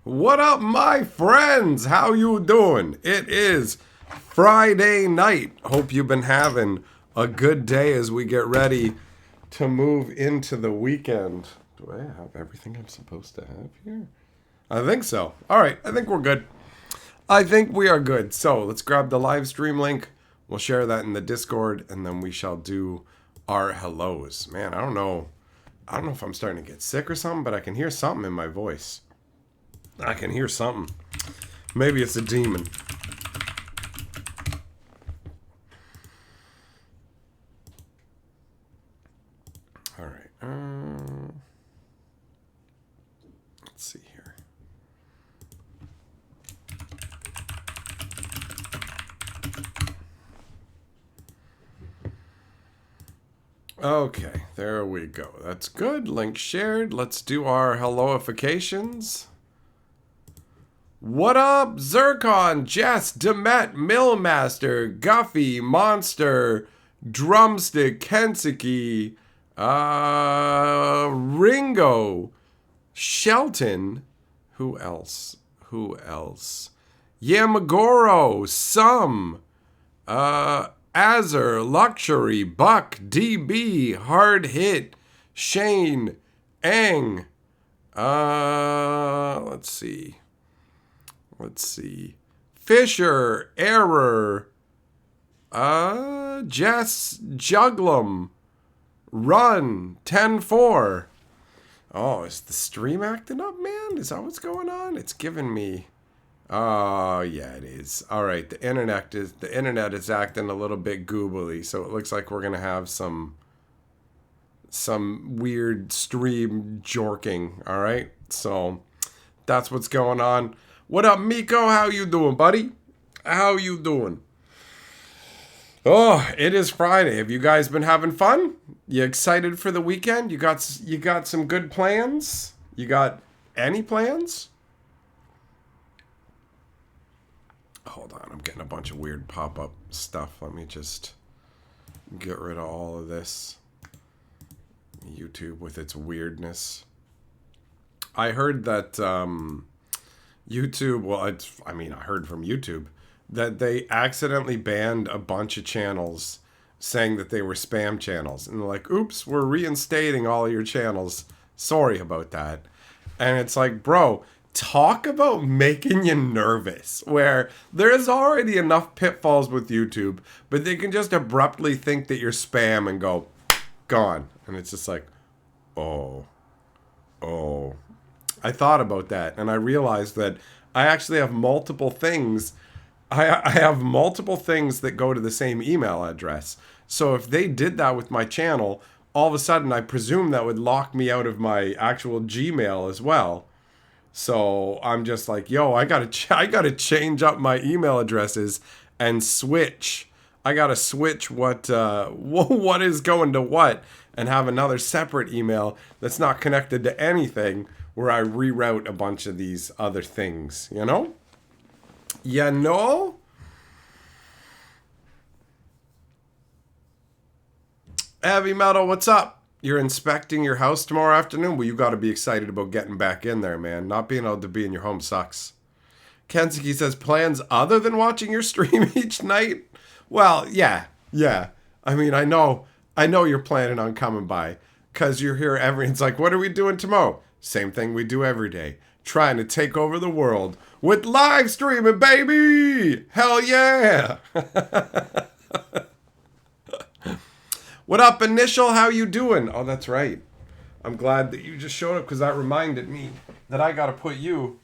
What up, my friends? How you doing? It is Friday night. Hope you've been having a good day as we get ready to move into the weekend. Do I have everything I'm supposed to have here? I think so. All right, I think we're good. I think we are good. So let's grab the live stream link. We'll share that in the Discord, and then we shall do our hellos. Man, I don't know. I don't know if I'm starting to get sick or something, but I can hear something in my voice. I can hear something. Maybe it's a demon. All right. Let's see here. Okay, there we go. That's good. Link shared. Let's do our helloifications. What up, Zircon, Jess, Demet, Millmaster, Guffy, Monster, Drumstick, Kensuke, Ringo, Shelton, who else? Yamagoro, Sum, Azur, Luxury, Buck, DB, Hard Hit, Shane, Ang, let's see. Fisher, Error, Jess, Juglum, Run, 10-4. Oh, is the stream acting up, man? Is that what's going on? It's giving me... Oh, yeah, it is. All right, the internet is acting a little bit goobly, so it looks like we're going to have some weird stream jorking, all right? So that's what's going on. What up, Miko? How you doing, buddy? How you doing? Oh, it is Friday. Have you guys been having fun? You excited for the weekend? You got some good plans? You got any plans? Hold on, I'm getting a bunch of weird pop-up stuff. Let me just get rid of all of this. YouTube with its weirdness. I heard that YouTube, well, I heard from YouTube that they accidentally banned a bunch of channels saying that they were spam channels. And they're like, oops, we're reinstating all your channels. Sorry about that. And it's like, bro, talk about making you nervous, where there's already enough pitfalls with YouTube, but they can just abruptly think that you're spam and go, gone. And it's just like, oh. I thought about that, and I realized that I actually have multiple things. I have multiple things that go to the same email address. So if they did that with my channel, all of a sudden I presume that would lock me out of my actual Gmail as well. So I'm just like, yo, I gotta change up my email addresses and switch. I gotta switch what is going to what, and have another separate email that's not connected to anything, where I reroute a bunch of these other things, you know? You know? Heavy Metal, what's up? You're inspecting your house tomorrow afternoon? Well, you got to be excited about getting back in there, man. Not being able to be in your home sucks. Kensuke says, plans other than watching your stream each night? Well, yeah. I mean, I know you're planning on coming by, because you're here it's like, what are we doing tomorrow? Same thing we do every day. Trying to take over the world with live streaming, baby! Hell yeah! What up, Initial? How you doing? Oh, that's right. I'm glad that you just showed up, because that reminded me that I gotta put you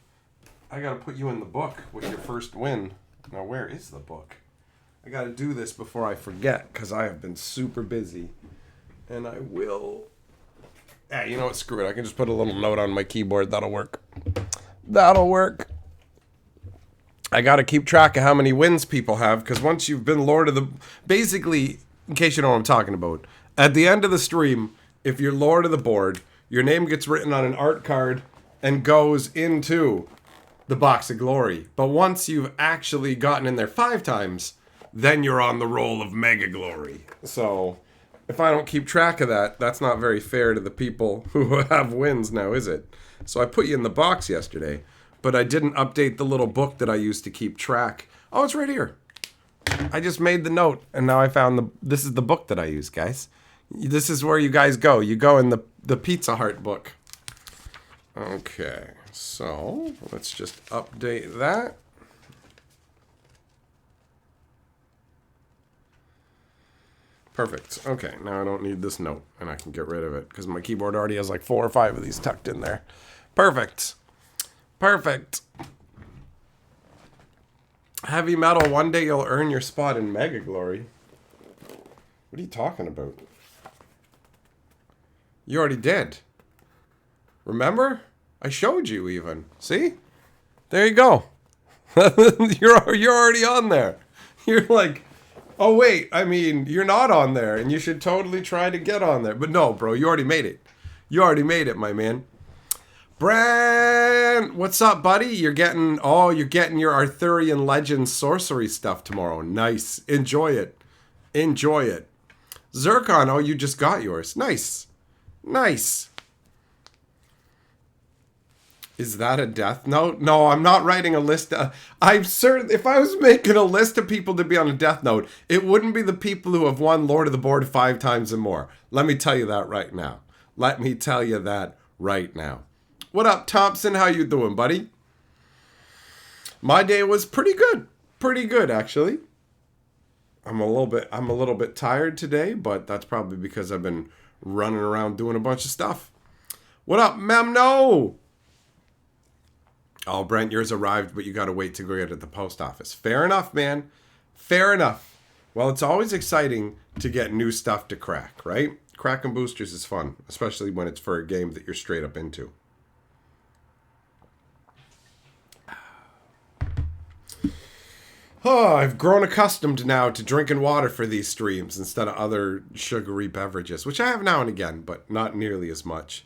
in the book with your first win. Now, where is the book? I gotta do this before I forget, because I have been super busy. And I will... you know what? Screw it. I can just put a little note on my keyboard. That'll work. I got to keep track of how many wins people have, because once you've been Lord of the... Basically, in case you know what I'm talking about, at the end of the stream, if you're Lord of the board, your name gets written on an art card and goes into the Box of Glory. But once you've actually gotten in there 5 times, then you're on the roll of Mega Glory. So... if I don't keep track of that, that's not very fair to the people who have wins now, is it? So I put you in the box yesterday. but I didn't update the little book that I used to keep track. Oh, it's right here. I just made the note, and now I found this is the book that I use, guys. This is where you guys go. You go in the Pizza Heart book. Okay, so let's just update that. Perfect. Okay, now I don't need this note, and I can get rid of it, because my keyboard already has like 4 or 5 of these tucked in there. Perfect. Perfect. Heavy metal, one day you'll earn your spot in Mega Glory. What are you talking about? You already did. Remember? I showed you even. See? There you go. You're already on there. You're like, oh wait, I mean, you're not on there, and you should totally try to get on there. But no, bro, you already made it. You already made it, my man. Brand, what's up, buddy? You're getting your Arthurian Legends sorcery stuff tomorrow. Nice. Enjoy it. Enjoy it. Zircon, oh, you just got yours. Nice. Nice. Is that a death note? No, I'm not writing a list. I'm certain if I was making a list of people to be on a death note, it wouldn't be the people who have won Lord of the Board 5 times and more. Let me tell you that right now. Let me tell you that right now. What up, Thompson? How you doing, buddy? My day was pretty good. Pretty good, actually. I'm a little bit tired today, but that's probably because I've been running around doing a bunch of stuff. What up, Memno? Oh, Brent, yours arrived, but you got to wait to go get it at the post office. Fair enough, man. Fair enough. Well, it's always exciting to get new stuff to crack, right? Cracking boosters is fun, especially when it's for a game that you're straight up into. Oh, I've grown accustomed now to drinking water for these streams instead of other sugary beverages, which I have now and again, but not nearly as much.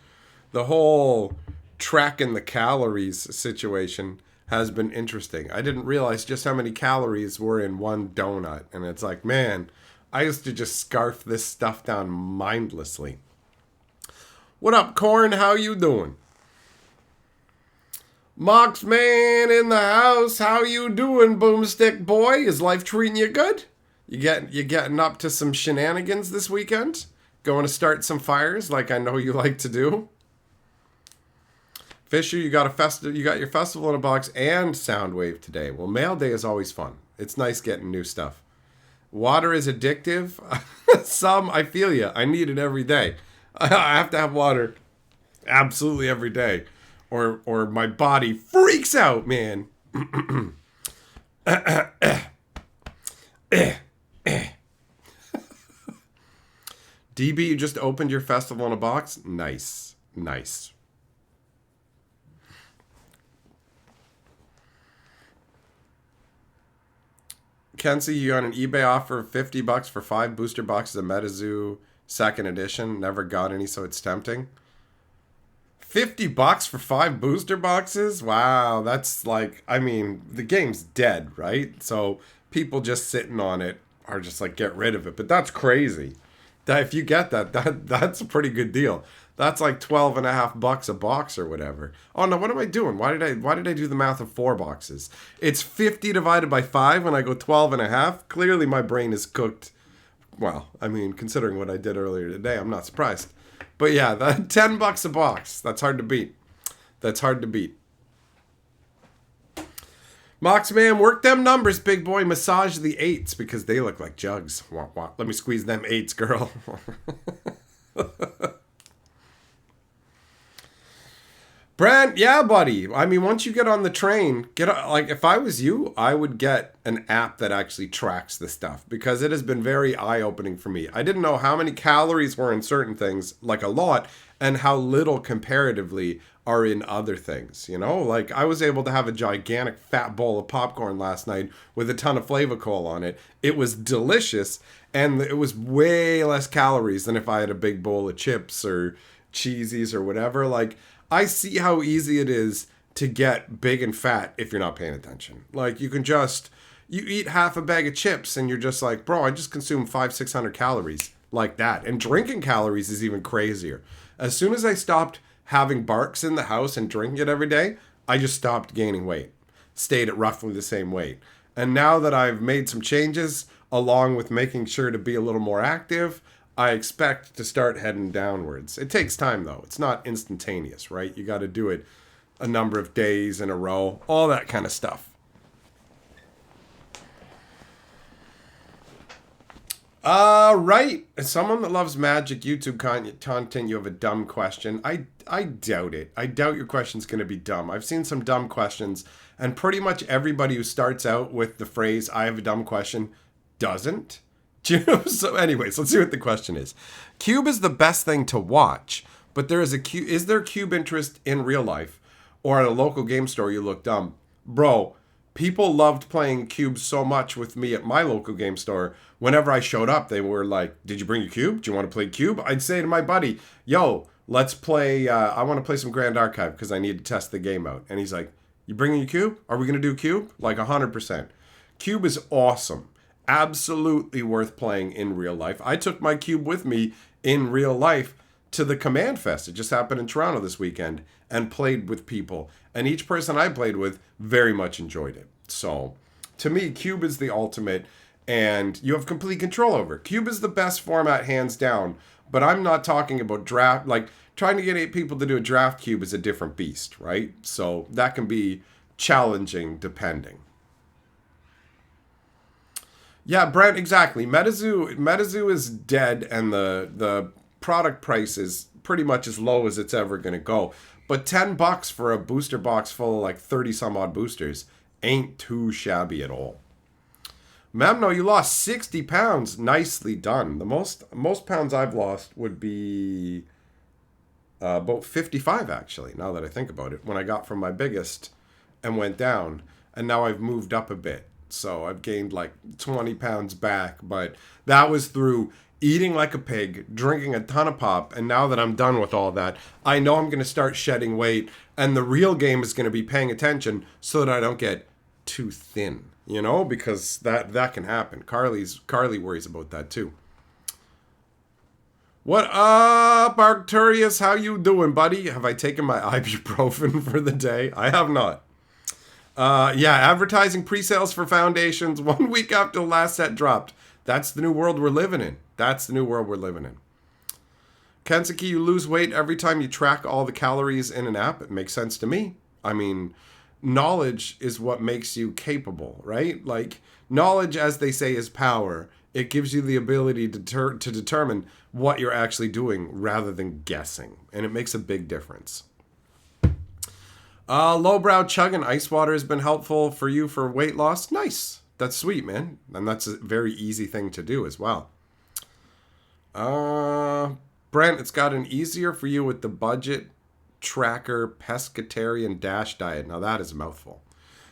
The whole tracking the calories situation has been interesting. I didn't realize just how many calories were in one donut, and it's like, man, I used to just scarf this stuff down mindlessly. What up, Corn? How you doing? Moxman in the house, how you doing, Boomstick boy? Is life treating you good? You getting up to some shenanigans this weekend? Going to start some fires like I know you like to do? Fisher, you got your festival in a box and Soundwave today. Well, mail day is always fun. It's nice getting new stuff. Water is addictive. I feel you. I need it every day. I have to have water absolutely every day. Or my body freaks out, man. DB, you just opened your festival in a box? Nice. Nice. Kenzie, you got an eBay offer of $50 for 5 booster boxes of MetaZoo 2nd edition. Never got any, so it's tempting. $50 for 5 booster boxes? Wow, that's like, I mean, the game's dead, right? So people just sitting on it are just like, get rid of it. But that's crazy. That if you get that's a pretty good deal. That's like $12.50 a box or whatever. Oh no, what am I doing? Why did I do the math of 4 boxes? It's 50 divided by 5 when I go 12.5. Clearly my brain is cooked. Well, I mean, considering what I did earlier today, I'm not surprised. But yeah, that $10 a box. That's hard to beat. That's hard to beat. Moxman, work them numbers, big boy. Massage the 8s because they look like jugs. Wah, wah. Let me squeeze them 8s, girl. Brent, yeah, buddy. I mean, once you get on the train, if I was you, I would get an app that actually tracks the stuff because it has been very eye-opening for me. I didn't know how many calories were in certain things, like a lot, and how little comparatively are in other things, you know? Like, I was able to have a gigantic fat bowl of popcorn last night with a ton of Flavacol on it. It was delicious, and it was way less calories than if I had a big bowl of chips or cheesies or whatever. Like, I see how easy it is to get big and fat if you're not paying attention. Like, you eat half a bag of chips and you're just like, bro, I just consumed 500-600 calories like that. And drinking calories is even crazier. As soon as I stopped having Barks in the house and drinking it every day, I just stopped gaining weight, stayed at roughly the same weight. And now that I've made some changes, along with making sure to be a little more active, I expect to start heading downwards. It takes time, though. It's not instantaneous, right? You got to do it a number of days in a row, all that kind of stuff. Right. As someone that loves Magic YouTube content, you have a dumb question. I doubt it. I doubt your question's going to be dumb. I've seen some dumb questions, and pretty much everybody who starts out with the phrase, I have a dumb question, doesn't. Do you know? So anyways, let's see what the question is. Cube is the best thing to watch, but is there cube interest in real life or at a local game store you look dumb? Bro, people loved playing cubes so much with me at my local game store. Whenever I showed up, they were like, did you bring your cube? Do you want to play cube? I'd say to my buddy, yo, let's play, I want to play some Grand Archive because I need to test the game out. And he's like, you bringing your cube? Are we going to do cube? Like 100%. Cube is awesome. Absolutely worth playing in real life. I took my cube with me in real life to the Command Fest. It just happened in Toronto this weekend, and played with people. And each person I played with very much enjoyed it. So to me, cube is the ultimate, and you have complete control over it. Cube is the best format, hands down. But I'm not talking about draft. Like, trying to get 8 people to do a draft cube is a different beast, right? So that can be challenging depending. Yeah, Brent, exactly. MetaZoo is dead, and the product price is pretty much as low as it's ever going to go. But $10 for a booster box full of like 30 some odd boosters ain't too shabby at all. Memno, you lost 60 pounds. Nicely done. The most pounds I've lost would be about 55, actually, now that I think about it, when I got from my biggest and went down. And now I've moved up a bit. So I've gained like 20 pounds back. But that was through eating like a pig, drinking a ton of pop. And now that I'm done with all that, I know I'm going to start shedding weight. And the real game is going to be paying attention so that I don't get too thin. You know, because that can happen. Carly worries about that too. What up, Arcturius? How you doing, buddy? Have I taken my ibuprofen for the day? I have not. Yeah, advertising pre-sales for foundations 1 week after the last set dropped. That's the new world we're living in. Kensuke, you lose weight every time you track all the calories in an app. It makes sense to me. I mean, knowledge is what makes you capable, right? Like, knowledge, as they say, is power. It gives you the ability to determine what you're actually doing rather than guessing. And it makes a big difference. Lowbrow chugging ice water has been helpful for you for weight loss. Nice. That's sweet, man. And that's a very easy thing to do as well. Brent, it's gotten easier for you with the budget tracker pescatarian dash diet. Now that is a mouthful.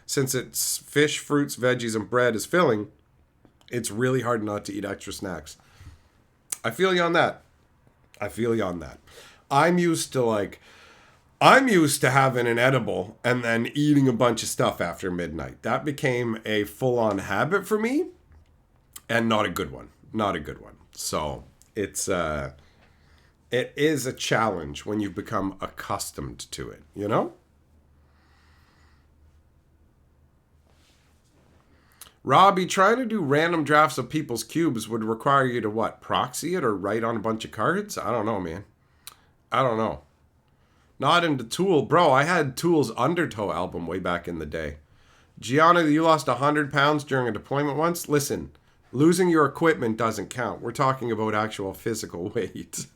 Since it's fish, fruits, veggies, and bread is filling, it's really hard not to eat extra snacks. I feel you on that. I'm used to having an edible and then eating a bunch of stuff after midnight. That became a full-on habit for me, and not a good one. So it is a challenge when you've become accustomed to it, you know? Robbie, trying to do random drafts of people's cubes would require you to what? Proxy it or write on a bunch of cards? I don't know, man. I don't know. Not into Tool. Bro, I had Tool's Undertow album way back in the day. Gianna, you lost 100 pounds during a deployment once? Listen, losing your equipment doesn't count. We're talking about actual physical weight.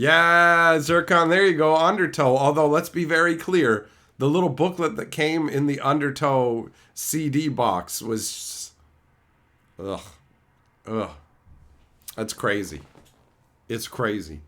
Yeah, Zircon, there you go. Undertow. Although, let's be very clear. The little booklet that came in the Undertow CD box was... Ugh. That's crazy. It's crazy.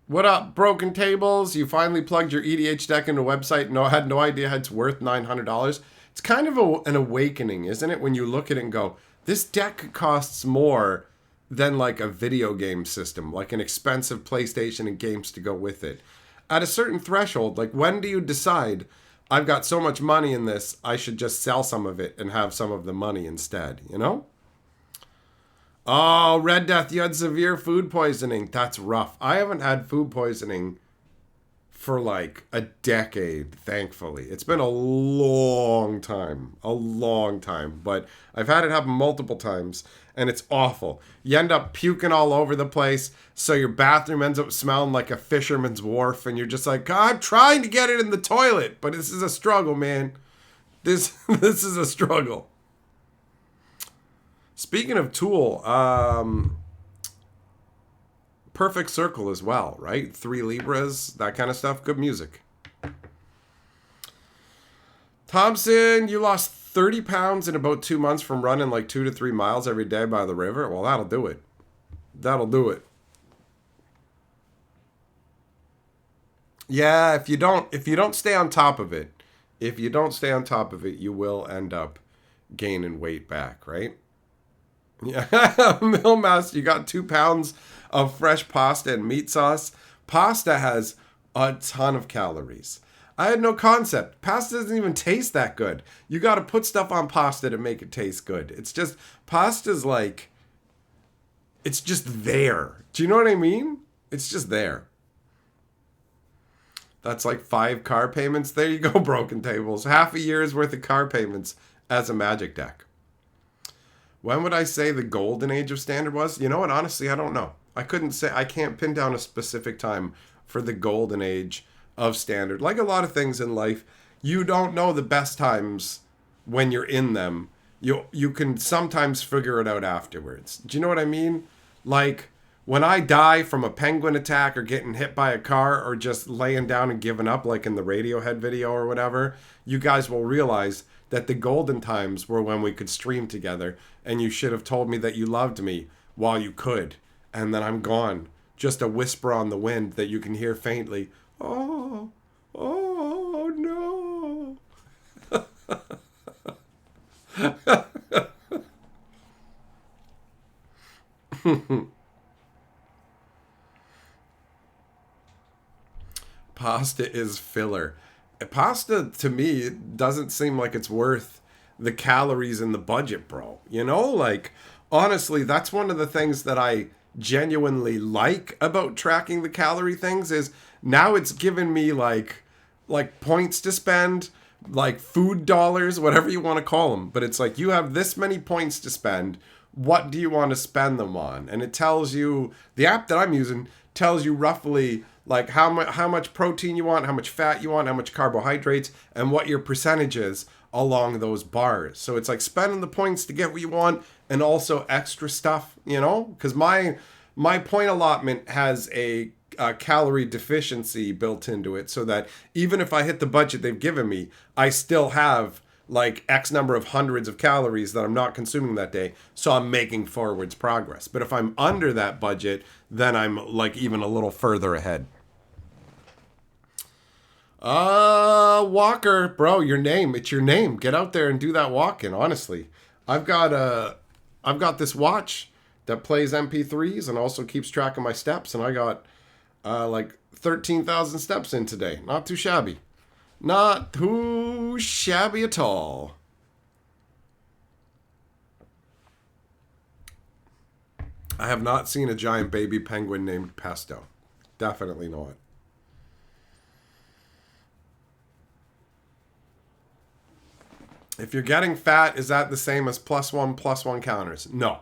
What up, Broken Tables? You finally plugged your EDH deck into a website. No, I had no idea it's worth $900. It's kind of an awakening, isn't it? When you look at it and go, this deck costs more than like a video game system, like an expensive PlayStation and games to go with it. At a certain threshold, like when do you decide, I've got so much money in this, I should just sell some of it and have some of the money instead, you know? Oh, Red Death, you had severe food poisoning. That's rough. I haven't had food poisoning for like a decade, thankfully. It's been a long time. A long time. But I've had it happen multiple times, and it's awful. You end up puking all over the place, so your bathroom ends up smelling like a fisherman's wharf, and you're just like, I'm trying to get it in the toilet, but this is a struggle, man. This is a struggle. Speaking of Tool, Perfect Circle as well, right? 3 Libras, that kind of stuff. Good music. Thompson, you lost 30 pounds in about 2 months from running like 2 to 3 miles every day by the river. Well, that'll do it. That'll do it. Yeah, if you don't stay on top of it, you will end up gaining weight back, right? Yeah, Millmaster, you got 2 pounds of fresh pasta and meat sauce. Pasta has a ton of calories. I had no concept. Pasta doesn't even taste that good. You got to put stuff on pasta to make it taste good. It's just, pasta's like, it's just there. Do you know what I mean? It's just there. That's like 5 car payments. There you go, Broken Tables. Half a year's worth of car payments as a Magic deck. When would I say the golden age of Standard was? You know what? Honestly, I don't know. I couldn't say. I can't pin down a specific time for the golden age of Standard. Like a lot of things in life, you don't know the best times when you're in them. You can sometimes figure it out afterwards. Do you know what I mean? Like when I die from a penguin attack or getting hit by a car or just laying down and giving up, like in the Radiohead video or whatever, you guys will realize that the golden times were when we could stream together, and you should have told me that you loved me while you could. And then I'm gone. Just a whisper on the wind that you can hear faintly. Oh, oh no. Pasta is filler. Pasta to me doesn't seem like it's worth the calories in the budget, bro. You know, like honestly, that's one of the things that I genuinely like about tracking the calorie things is now it's given me like points to spend, like food dollars, whatever you want to call them. But it's like you have this many points to spend. What do you want to spend them on? And it tells you, the app that I'm using tells you roughly like how much protein you want, how much fat you want, how much carbohydrates, and what your percentage is along those bars. So it's like spending the points to get what you want and also extra stuff, you know? Because my point allotment has a calorie deficiency built into it so that even if I hit the budget they've given me, I still have like X number of hundreds of calories that I'm not consuming that day. So I'm making forwards progress. But if I'm under that budget, then I'm like even a little further ahead. Walker, bro, your name. It's your name. Get out there and do that walk-in, honestly. I've got this watch that plays MP3s and also keeps track of my steps, and I got like 13,000 steps in today. Not too shabby. Not too shabby at all. I have not seen a giant baby penguin named Pesto. Definitely not. If you're getting fat, is that the same as +1/+1 counters? No.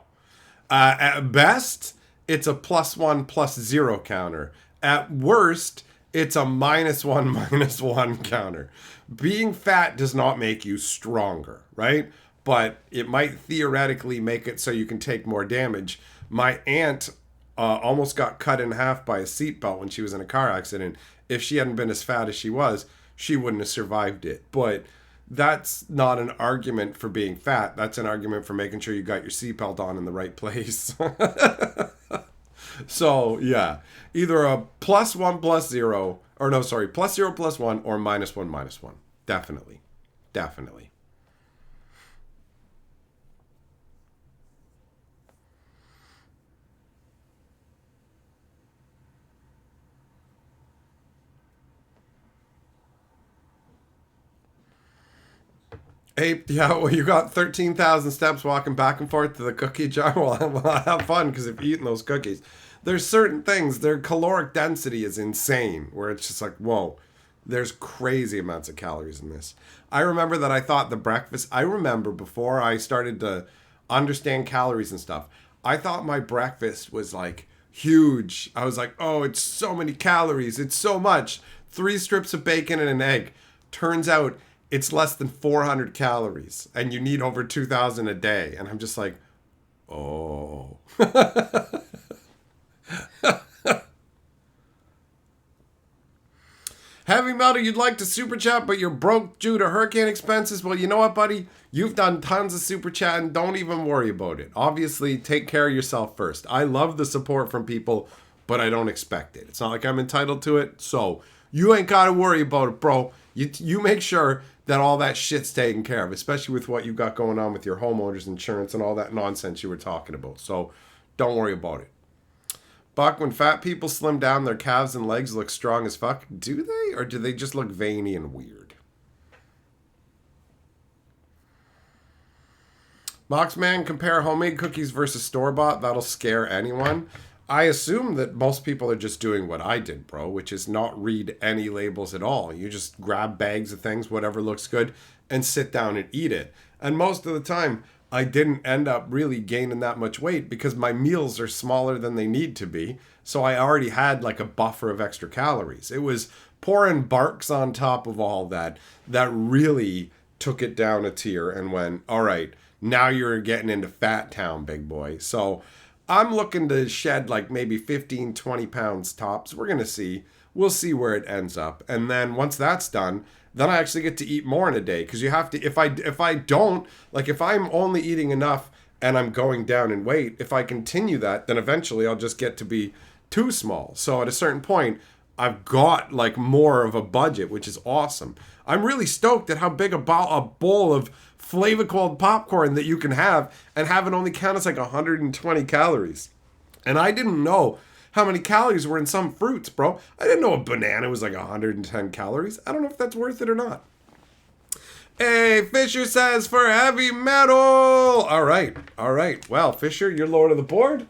At best, it's a +1/+0 counter. At worst, it's a -1 -1 counter. Being fat does not make you stronger, right? But it might theoretically make it so you can take more damage. My aunt almost got cut in half by a seatbelt when she was in a car accident. If she hadn't been as fat as she was, she wouldn't have survived it. But that's not an argument for being fat. That's an argument for making sure you got your seatbelt on in the right place. So, yeah. Either a +1/+0, or no, sorry, +0/+1 or -1 -1. Definitely. Definitely. Hey, yeah, well, you got 13,000 steps walking back and forth to the cookie jar. Well, have fun because if you're eating those cookies, there's certain things, their caloric density is insane, where it's just like, whoa, there's crazy amounts of calories in this. I remember that I thought the breakfast, I remember before I started to understand calories and stuff, I thought my breakfast was like huge. I was like, oh, it's so many calories. It's so much. 3 strips of bacon and an egg. Turns out it's less than 400 calories and you need over 2,000 a day. And I'm just like, oh. Heavy Metal, you'd like to super chat, but you're broke due to hurricane expenses. Well, you know what, buddy? You've done tons of super chat and don't even worry about it. Obviously, take care of yourself first. I love the support from people, but I don't expect it. It's not like I'm entitled to it. So you ain't got to worry about it, bro. You make sure that all that shit's taken care of, especially with what you got going on with your homeowner's insurance and all that nonsense you were talking about. So don't worry about it. Buck, when fat people slim down, their calves and legs look strong as fuck. Do they? Or do they just look veiny and weird? Boxman, compare homemade cookies versus store-bought. That'll scare anyone. I assume that most people are just doing what I did, bro, which is not read any labels at all. You just grab bags of things, whatever looks good, and sit down and eat it. And most of the time, I didn't end up really gaining that much weight because my meals are smaller than they need to be. So I already had like a buffer of extra calories. It was pouring Barks on top of all that that really took it down a tier and went, all right, now you're getting into fat town, big boy. So I'm looking to shed like maybe 15, 20 pounds tops. We're going to see. We'll see where it ends up. And then once that's done, then I actually get to eat more in a day. Because you have to, if I don't, like if I'm only eating enough and I'm going down in weight, if I continue that, then eventually I'll just get to be too small. So at a certain point, I've got like more of a budget, which is awesome. I'm really stoked at how big a bowl of flavor cold popcorn that you can have and have it only count as like 120 calories. And I didn't know how many calories were in some fruits, bro. I didn't know a banana was like 110 calories. I don't know if that's worth it or not. Hey, Fisher says for Heavy Metal. All right. Well, Fisher, you're lord of the board.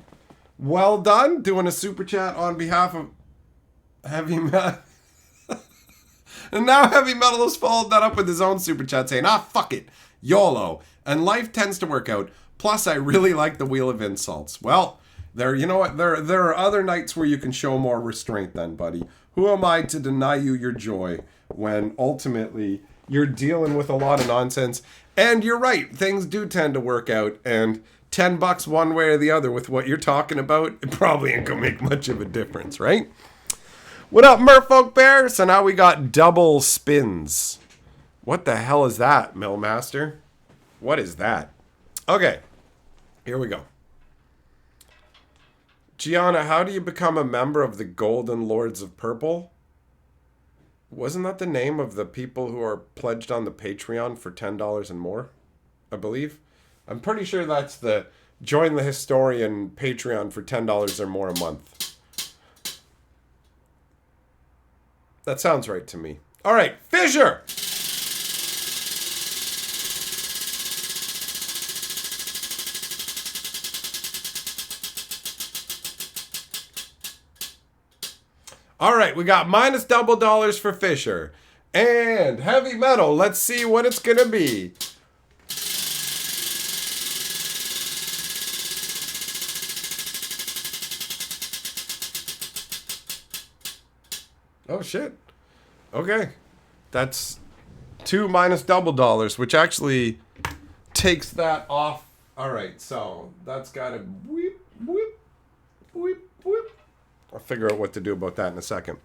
Well done. Doing a super chat on behalf of Heavy Metal. And now Heavy Metal has followed that up with his own super chat saying, fuck it. YOLO. And life tends to work out. Plus, I really like the Wheel of Insults. Well, you know what? There are other nights where you can show more restraint then, buddy. Who am I to deny you your joy when ultimately you're dealing with a lot of nonsense? And you're right. Things do tend to work out. And $10 one way or the other with what you're talking about, it probably ain't gonna make much of a difference, right? What up, Merfolk Bear? So now we got double spins. What the hell is that, Millmaster? What is that? Okay, here we go. Gianna, how do you become a member of the Golden Lords of Purple? Wasn't that the name of the people who are pledged on the Patreon for $10 and more? I believe. I'm pretty sure that's the Join the Historian Patreon for $10 or more a month. That sounds right to me. All right, Fisher! All right, we got minus double dollars for Fisher. And Heavy Metal, let's see what it's going to be. Oh, shit. Okay. That's 2 minus double dollars, which actually takes that off. All right, so that's got to whip, whip, whip, whip. I'll figure out what to do about that in a second.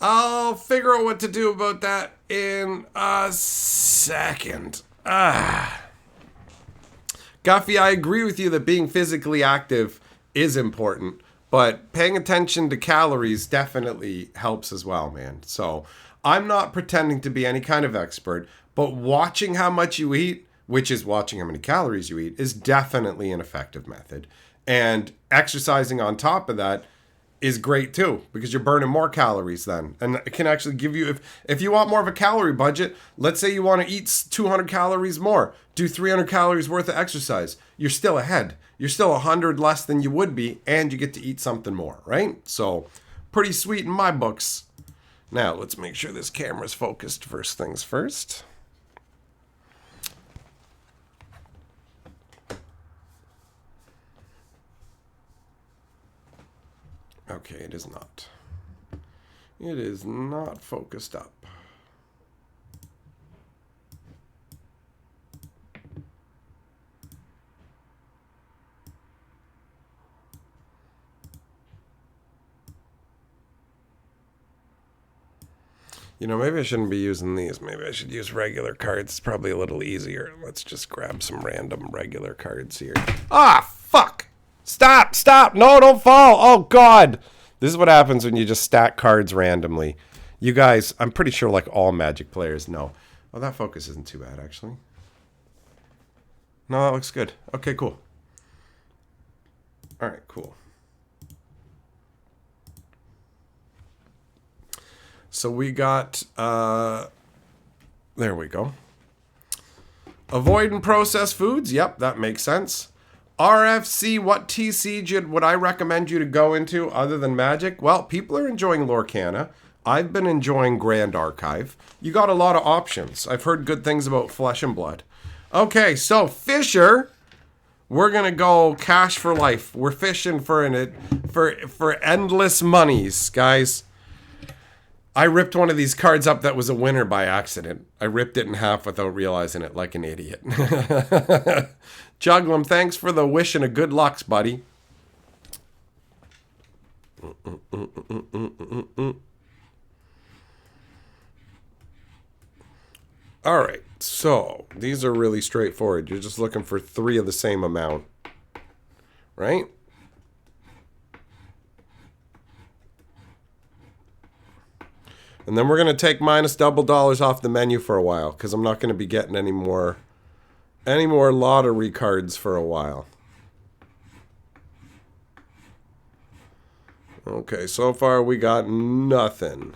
I'll figure out what to do about that in a second. Guffy, I agree with you that being physically active is important. But paying attention to calories definitely helps as well, man. So I'm not pretending to be any kind of expert, but watching how much you eat, which is watching how many calories you eat, is definitely an effective method. And exercising on top of that is great too, because you're burning more calories then. And it can actually give you, if you want more of a calorie budget, let's say you want to eat 200 calories more, do 300 calories worth of exercise. You're still ahead. You're still 100 less than you would be, and you get to eat something more, right? So pretty sweet in my books. Now, let's make sure this camera's focused first things first. Okay, it is not. It is not focused up. You know, maybe I shouldn't be using these. Maybe I should use regular cards. It's probably a little easier. Let's just grab some random regular cards here. Ah, fuck! Stop! Stop! No, don't fall! Oh, God! This is what happens when you just stack cards randomly. You guys, I'm pretty sure like all Magic players know. Oh, that focus isn't too bad, actually. No, that looks good. Okay, cool. All right, cool. So we got, there we go. Avoid and processed foods. Yep, that makes sense. RFC, what TC would I recommend you to go into other than Magic? Well, people are enjoying Lorcana. I've been enjoying Grand Archive. You got a lot of options. I've heard good things about Flesh and Blood. Okay, so Fisher, we're gonna go cash for life. We're fishing for endless monies, guys. I ripped one of these cards up that was a winner by accident. I ripped it in half without realizing it, like an idiot. Juglum, thanks for the wish and a good lucks, buddy. All right, so these are really straightforward. You're just looking for 3 of the same amount, right? And then we're going to take minus double dollars off the menu for a while, because I'm not going to be getting any more lottery cards for a while. Okay, so far we got nothing.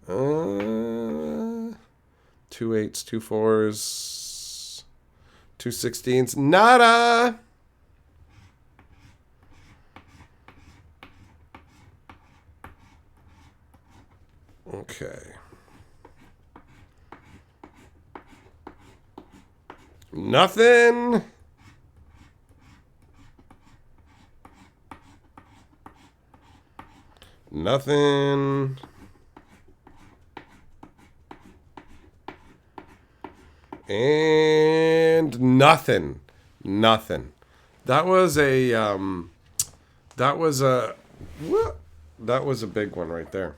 2 8s, 2 4s, 2 16s, nada! Okay. Nothing. Nothing. And nothing. Nothing. That was a that was a big one right there.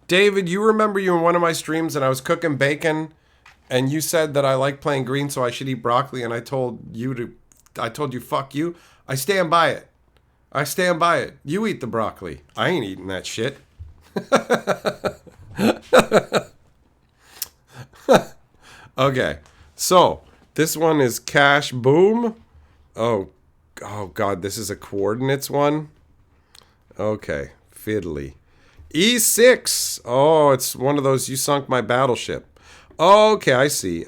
David, you remember you in one of my streams and I was cooking bacon and you said that I like playing green so I should eat broccoli, and I told you fuck you. I stand by it. I stand by it. You eat the broccoli. I ain't eating that shit. Okay. So, this one is Cash Boom. Oh God, this is a coordinates one. Okay, fiddly. E6. Oh, it's one of those, you sunk my battleship. Okay, I see.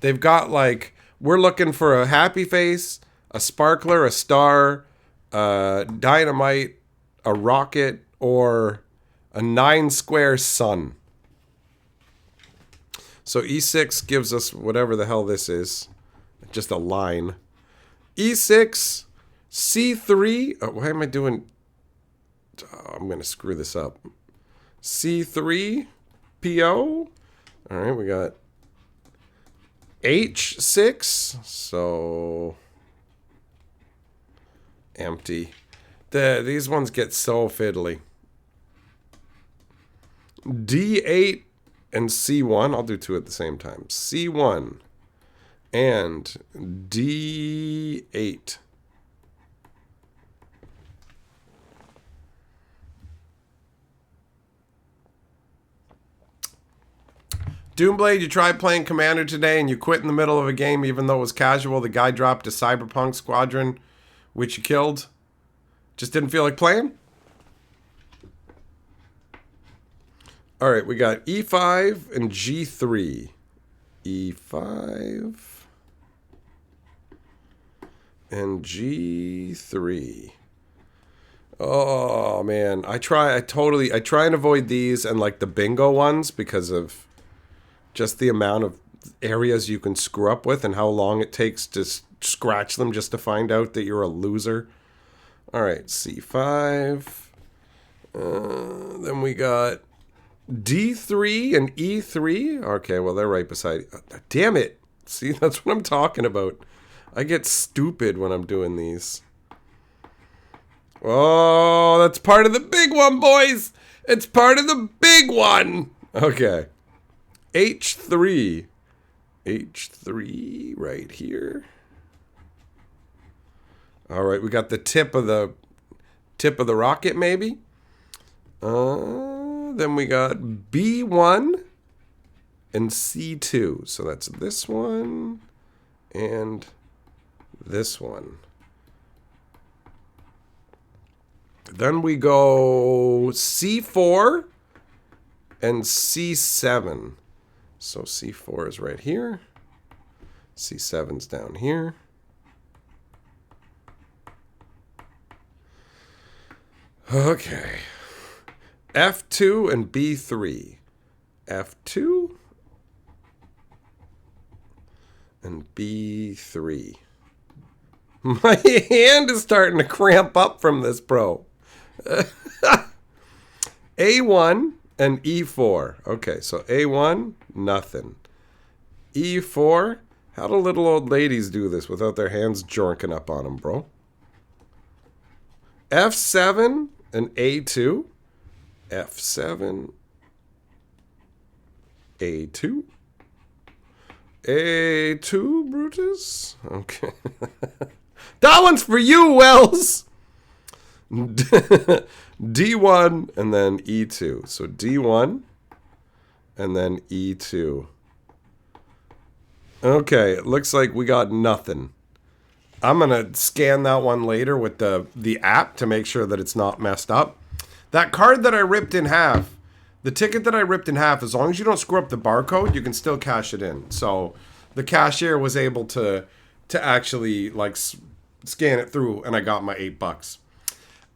They've got like, we're looking for a happy face, a sparkler, a star, dynamite, a rocket, or a 9 square sun. So E6 gives us whatever the hell this is. Just a line. E6, C3. Oh, why am I doing... Oh, I'm going to screw this up. C3, PO. All right, we got H6. So empty. These ones get so fiddly. D8 and C1. I'll do 2 at the same time. C1 and D8. Doomblade, you tried playing Commander today and you quit in the middle of a game even though it was casual. The guy dropped a Cyberpunk Squadron, which you killed. Just didn't feel like playing? All right, we got E5 and G3. E5 and G3. Oh man, I try and avoid these and like the bingo ones because of just the amount of areas you can screw up with and how long it takes to scratch them just to find out that you're a loser. All right, C5. Then we got D3 and E3. Okay, well, they're right beside. Damn it. See, that's what I'm talking about. I get stupid when I'm doing these. Oh, that's part of the big one, boys. It's part of the big one. Okay. H3. H3 right here. All right, we got the tip of the rocket, maybe. Then we got B1 and C2. So that's this one and this one. Then we go C4 and C7. So C4 is right here. C7's down here. Okay. F2 and B3. F2 and B3. My hand is starting to cramp up from this, bro. A1 and E4. Okay, so A1, nothing. E4, how do little old ladies do this without their hands jorking up on them, bro? F7 and A2. F7, A2. A2, Brutus. Okay. That one's for you, Wells. D1 and then E2. So D1 and then E2. Okay, it looks like we got nothing. I'm going to scan that one later with the app to make sure that it's not messed up. That card that I ripped in half, the ticket that I ripped in half, as long as you don't screw up the barcode, you can still cash it in. So the cashier was able to actually like scan it through, and I got my $8.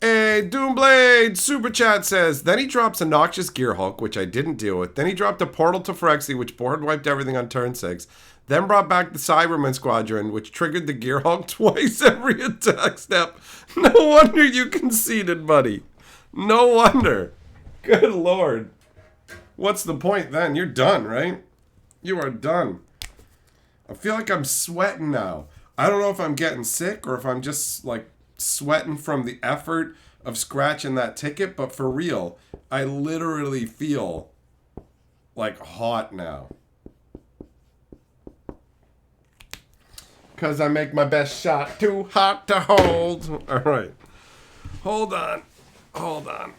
Hey, Doomblade Super Chat says, then he drops a Noxious Gear Hulk, which I didn't deal with. Then he dropped a Portal to Phyrexia, which board wiped everything on turn 6. Then brought back the Cyberman Squadron, which triggered the Gear Hulk twice every attack step. No wonder you conceded, buddy. No wonder. Good lord. What's the point then? You're done, right? You are done. I feel like I'm sweating now. I don't know if I'm getting sick or if I'm just like sweating from the effort of scratching that ticket, but for real, I literally feel like hot now. Because I make my best shot too hot to hold. All right. Hold on. Hold on.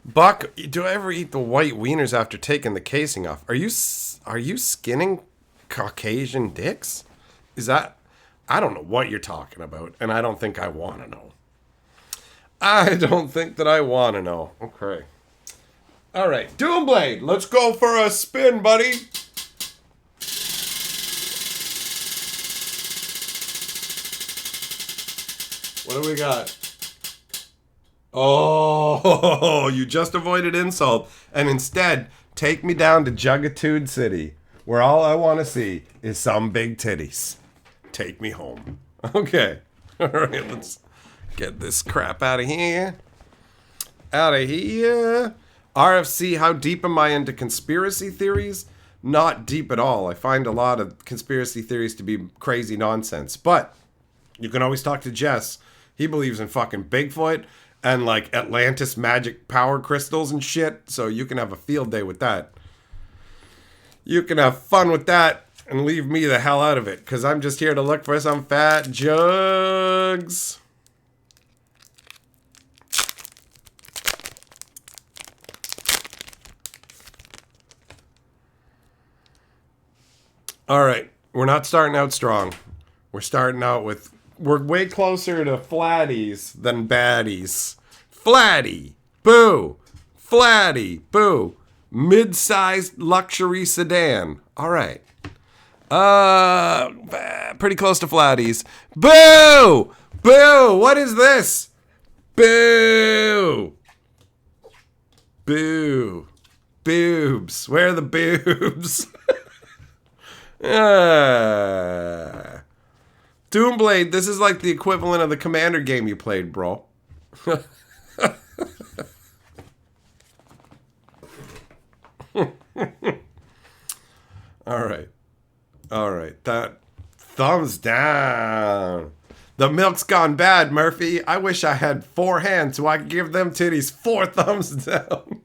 Buck, do I ever eat the white wieners after taking the casing off? Are you skinning Caucasian dicks? Is that... I don't know what you're talking about, and I don't think I want to know. I don't think that I want to know. Okay. All right, Doomblade, let's go for a spin, buddy. What do we got? Oh, you just avoided insult and instead take me down to Jugatude City, where all I want to see is some big titties. Take me home. Okay. All right, let's get this crap out of here. Out of here. RFC, how deep am I into conspiracy theories? Not deep at all. I find a lot of conspiracy theories to be crazy nonsense. But you can always talk to Jess. He believes in fucking Bigfoot and like Atlantis magic power crystals and shit. So you can have a field day with that. You can have fun with that and leave me the hell out of it. Because I'm just here to look for some fat jugs. All right. We're not starting out strong. We're starting out with... We're way closer to flatties than baddies. Flatty. Boo. Flatty. Boo. Mid-sized luxury sedan. All right. Pretty close to flatties. Boo! Boo! What is this? Boo! Boo. Boobs. Where are the boobs? Doomblade, this is like the equivalent of the Commander game you played, bro. Alright. Alright. That thumbs down. The milk's gone bad, Murphy. I wish I had 4 hands so I could give them titties 4 thumbs down.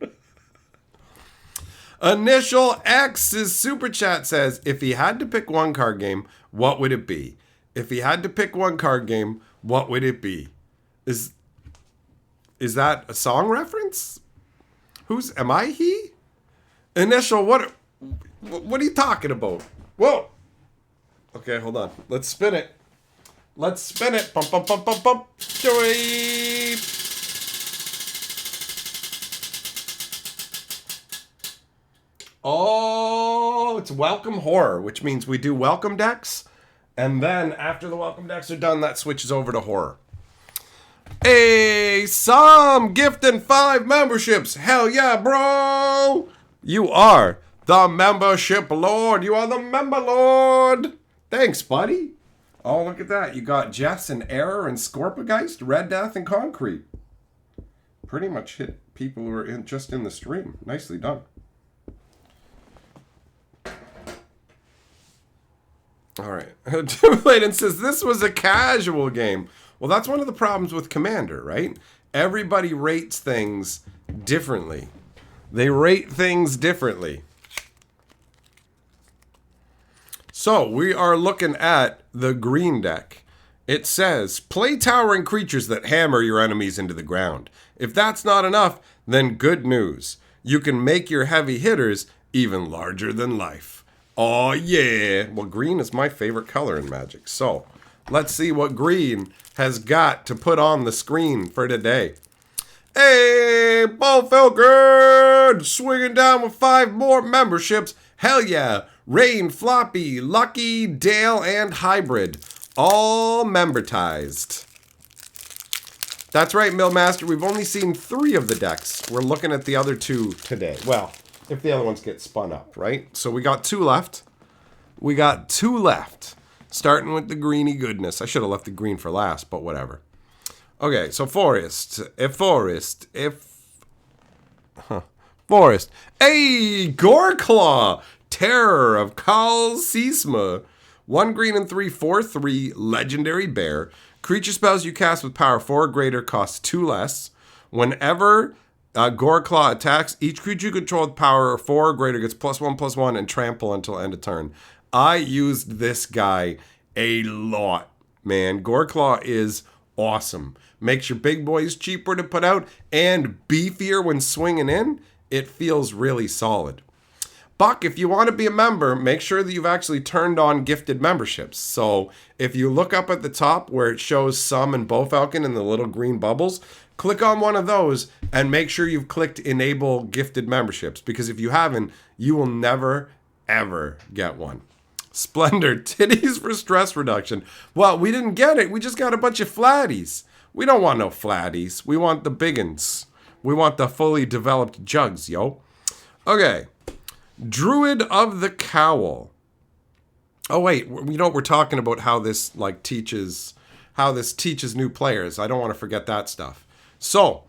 Initial X's super chat says, if he had to pick one card game, what would it be? If he had to pick one card game, what would it be? Is that a song reference? Am I he? Initial, what are you talking about? Whoa. Okay, hold on. Let's spin it. Let's spin it. Bump, bump, bump, bump, bump. Joy. Oh, it's Welcome Horror, which means we do welcome decks. And then after the welcome decks are done, that switches over to horror. Hey, some gifting 5 memberships. Hell yeah, bro. You are the membership lord. You are the member lord. Thanks, buddy. Oh, look at that. You got Jess and Error and Scorpageist, Red Death and Concrete. Pretty much hit people who are just in the stream. Nicely done. All right. Bladen says, this was a casual game. Well, that's one of the problems with Commander, right? Everybody rates things differently. They rate things differently. So, we are looking at the green deck. It says, play towering creatures that hammer your enemies into the ground. If that's not enough, then good news. You can make your heavy hitters even larger than life. Oh, yeah. Well, green is my favorite color in Magic. So, let's see what green has got to put on the screen for today. Hey, Bo Falcon! Swinging down with 5 more memberships. Hell yeah. Rain, Floppy, Lucky, Dale, and Hybrid. All membertized. That's right, Millmaster. We've only seen 3 of the decks. We're looking at the other 2 today. Well, if the other ones get spun up, right? So we got 2 left. We got 2 left. Starting with the greeny goodness. I should have left the green for last, but whatever. Okay, so Forest. Forest. Hey, Goreclaw! Terror of Kal Sisma. 1 green and 3, 4/3, legendary bear. Creature spells you cast with power 4 or greater cost 2 less. Whenever Goreclaw attacks, each creature you control with power 4 or greater gets +1/+1 and trample until end of turn. I used this guy a lot, man. Goreclaw is awesome. Makes your big boys cheaper to put out and beefier when swinging in. It feels really solid. Buck, if you want to be a member, make sure that you've actually turned on gifted memberships. So if you look up at the top where it shows Some and Bofalcon and the little green bubbles, click on one of those and make sure you've clicked Enable Gifted Memberships. Because if you haven't, you will never, ever get one. Splendor, titties for stress reduction. Well, we didn't get it. We just got a bunch of flatties. We don't want no flatties. We want the biggins. We want the fully developed jugs, yo. Okay. Druid of the Cowl. Oh wait, we're talking about how this teaches new players. I don't want to forget that stuff. So,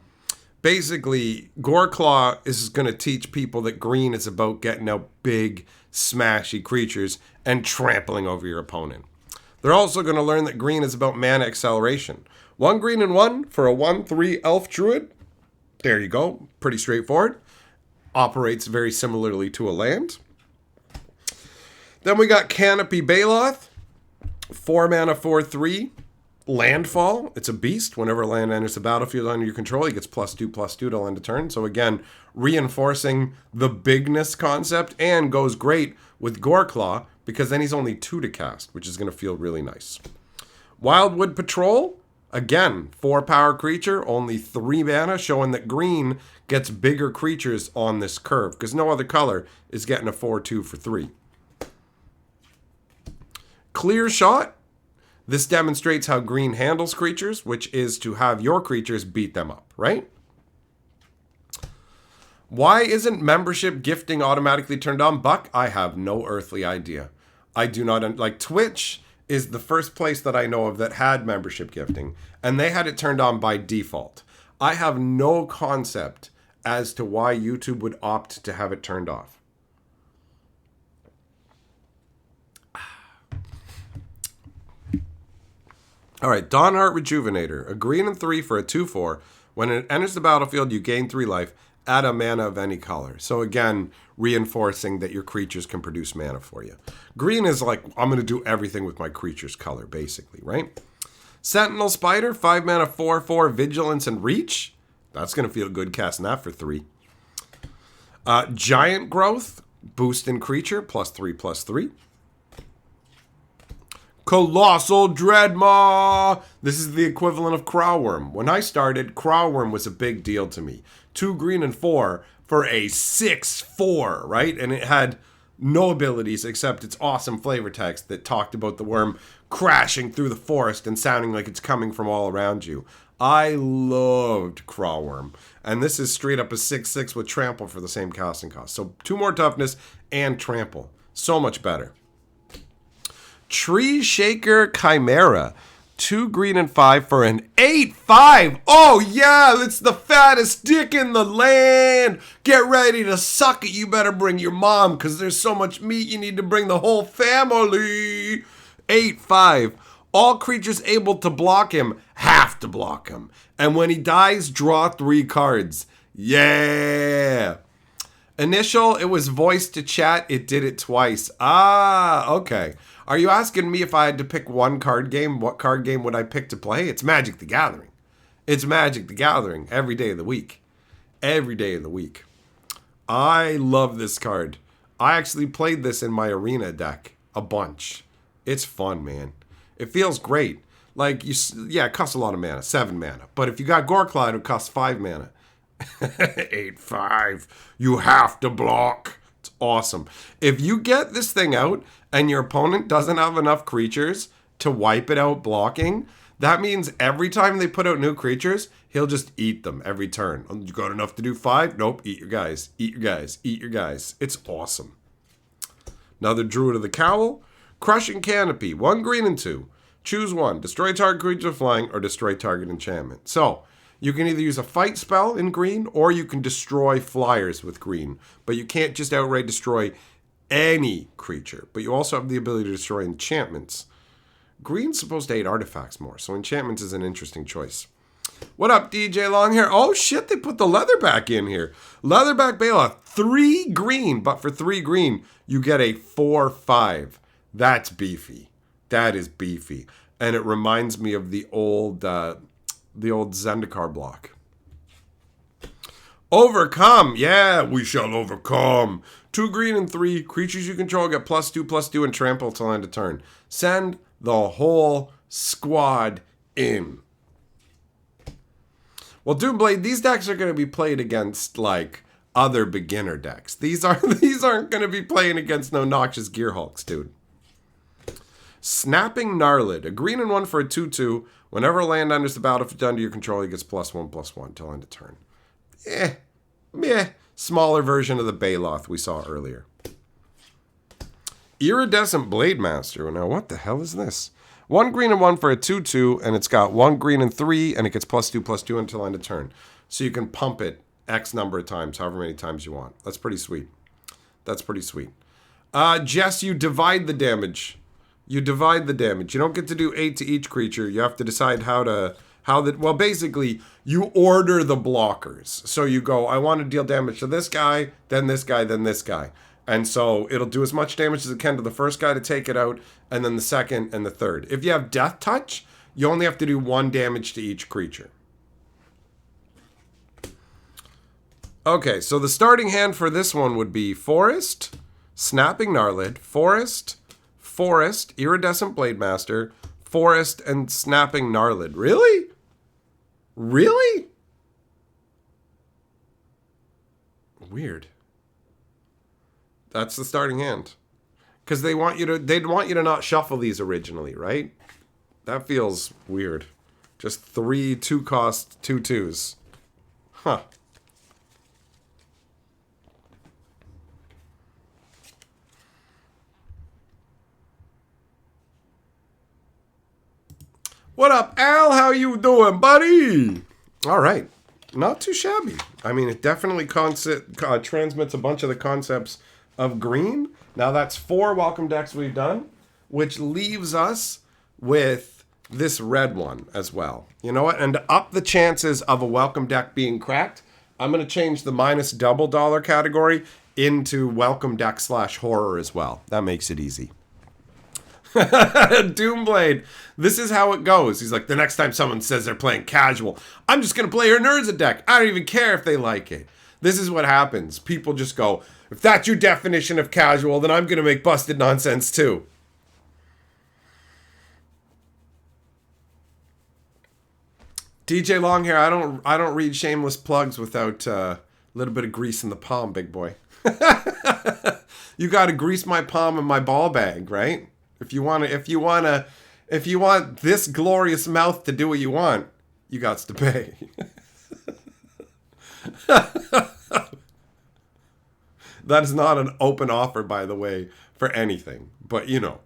basically, Goreclaw is going to teach people that green is about getting out big, smashy creatures and trampling over your opponent. They're also going to learn that green is about mana acceleration. 1 green and 1 for a 1/3 elf druid. There you go. Pretty straightforward. Operates very similarly to a land. Then we got Canopy Baloth. 4 mana, 4/3. Landfall. It's a beast. Whenever a land enters the battlefield under your control, he gets +2/+2 till end of turn. So again, reinforcing the bigness concept and goes great with Goreclaw because then he's only 2 to cast, which is going to feel really nice. Wildwood Patrol, again, 4 power creature, only 3 mana, showing that green gets bigger creatures on this curve, because no other color is getting a 4/2 for 3. Clear Shot. This demonstrates how green handles creatures, which is to have your creatures beat them up, right? Why isn't membership gifting automatically turned on, Buck? I have no earthly idea. I do not, like, Twitch is the first place that I know of that had membership gifting, and they had it turned on by default. I have no concept as to why YouTube would opt to have it turned off. All right, Dawnheart Rejuvenator. A green and 3 for a 2/4. When it enters the battlefield, you gain 3 life. Add a mana of any color. So again, reinforcing that your creatures can produce mana for you. Green is like, I'm going to do everything with my creature's color, basically, right? Sentinel Spider, 5 mana, 4/4, Vigilance and Reach. That's going to feel good casting that for 3. Giant Growth, boost in creature, +3/+3. Colossal Dreadmaw. This is the equivalent of Crowworm. When I started, Crowworm was a big deal to me. 2 green and 4 for a 6/4, right? And it had no abilities except its awesome flavor text that talked about the worm crashing through the forest and sounding like it's coming from all around you. I loved Crowworm. And this is straight up a 6/6 with Trample for the same casting cost. So 2 more toughness and Trample. So much better. Tree Shaker Chimera. 2 green and 5 for an 8/5. Oh yeah, it's the fattest dick in the land. Get ready to suck it. You better bring your mom, because there's so much meat you need to bring the whole family. 8/5. All creatures able to block him have to block him. And when he dies, draw 3 cards. Yeah. Initial, it was voice to chat. It did it twice. Ah, okay. Are you asking me if I had to pick one card game, what card game would I pick to play? It's Magic the Gathering. It's Magic the Gathering every day of the week. Every day of the week. I love this card. I actually played this in my arena deck a bunch. It's fun, man. It feels great. Like, it costs a lot of mana, 7 mana. But if you got Gorecloud, it costs 5 mana. 8/5. You have to block. It's awesome. If you get this thing out and your opponent doesn't have enough creatures to wipe it out blocking, that means every time they put out new creatures, he'll just eat them every turn. You got enough to do 5? Nope. Eat your guys. Eat your guys. Eat your guys. It's awesome. Another Druid of the Cowl. Crushing Canopy. 1 green and 2. Choose 1. Destroy target creature flying or destroy target enchantment. So, you can either use a fight spell in green, or you can destroy flyers with green. But you can't just outright destroy any creature. But you also have the ability to destroy enchantments. Green's supposed to hate artifacts more, so enchantments is an interesting choice. What up, DJ Longhair? Oh shit, they put the leatherback in here. Leatherback Baloth, 3 green, but for 3 green, you get a 4/5. That's beefy. That is beefy. And it reminds me of the old Zendikar block. Overcome. Yeah, we shall overcome. 2 green and 3. Creatures you control get +2/+2 and trample till end of turn. Send the whole squad in. Well, Doomblade, these decks are going to be played against, like, other beginner decks. These aren't going to be playing against no Noxious Gearhulks, dude. Snapping Gnarlid. A green and 1 for a 2/2. Whenever a land enters the battlefield under your control, he gets +1/+1 till end of turn. Smaller version of the Baloth we saw earlier. Iridescent Blade Master. Now, what the hell is this? 1 green and 1 for a 2/2, and it's got 1 green and 3, and it gets +2/+2 until end of turn. So you can pump it X number of times, however many times you want. That's pretty sweet. That's pretty sweet. Jess, you divide the damage. You divide the damage. You don't get to do 8 to each creature. You have to decide well, basically, you order the blockers. So you go, I want to deal damage to this guy, then this guy, then this guy. And so it'll do as much damage as it can to the first guy to take it out, and then the second and the third. If you have Death Touch, you only have to do 1 damage to each creature. Okay, so the starting hand for this one would be Forest, Snapping Gnarlid, Forest, Forest, Iridescent Blademaster, Forest, and Snapping Gnarlid. Really? Really? Weird. That's the starting hand. Because they'd want you to not shuffle these originally, right? That feels weird. Just 3 2-cost 2/2s. Huh. What up, Al? How you doing, buddy? All right. Not too shabby. I mean, it definitely transmits a bunch of the concepts of green. Now that's 4 welcome decks we've done, which leaves us with this red one as well. You know what? And to up the chances of a welcome deck being cracked, I'm going to change the minus double dollar category into welcome deck / horror as well. That makes it easy. Doomblade, this is how it goes. He's like, the next time someone says they're playing casual, I'm just going to play your Nerds deck. I don't even care if they like it. This is what happens. People just go, if that's your definition of casual, then I'm going to make busted nonsense too. DJ Longhair, I don't read shameless plugs without a little bit of grease in the palm, big boy. You got to grease my palm and my ball bag, right? If you want this glorious mouth to do what you want, you got to pay. That is not an open offer, by the way, for anything. But you know,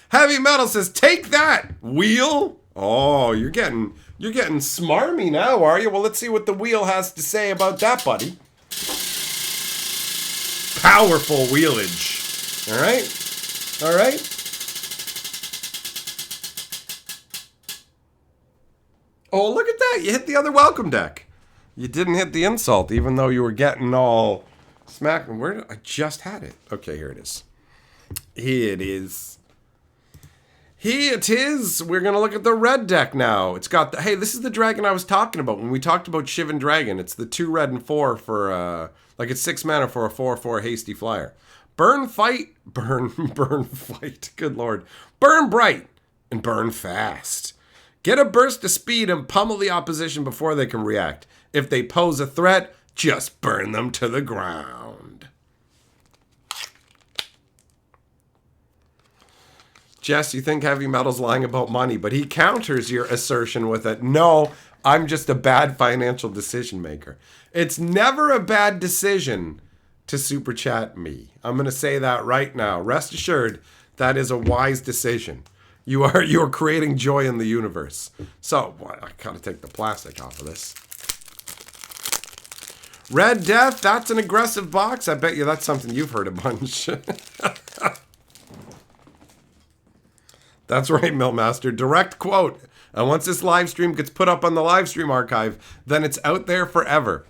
Heavy Metal says, "Take that, wheel." Oh, you're getting smarmy now, are you? Well, let's see what the wheel has to say about that, buddy. Powerful wheelage. All right, all right. Oh, look at that! You hit the other welcome deck. You didn't hit the insult, even though you were getting all smacked. Where did I just had it? Okay, here it is. Here it is. Here it is. We're gonna look at the red deck now. It's got the, hey, this is the dragon I was talking about when we talked about Shivan Dragon. It's the 2 red and 4 for like it's 6 mana for a 4/4 hasty flyer. Burn fight. Good lord. Burn bright and burn fast. Get a burst of speed and pummel the opposition before they can react. If they pose a threat, just burn them to the ground. Jess, you think Heavy Metal's lying about money, but he counters your assertion with a, no, I'm just a bad financial decision maker. It's never a bad decision to super chat me. I'm going to say that right now. Rest assured, that is a wise decision. You are creating joy in the universe. So, boy, I gotta take the plastic off of this. Red Death, that's an aggressive box. I bet you that's something you've heard a bunch. That's right, Millmaster. Direct quote. And once this live stream gets put up on the live stream archive, then it's out there forever.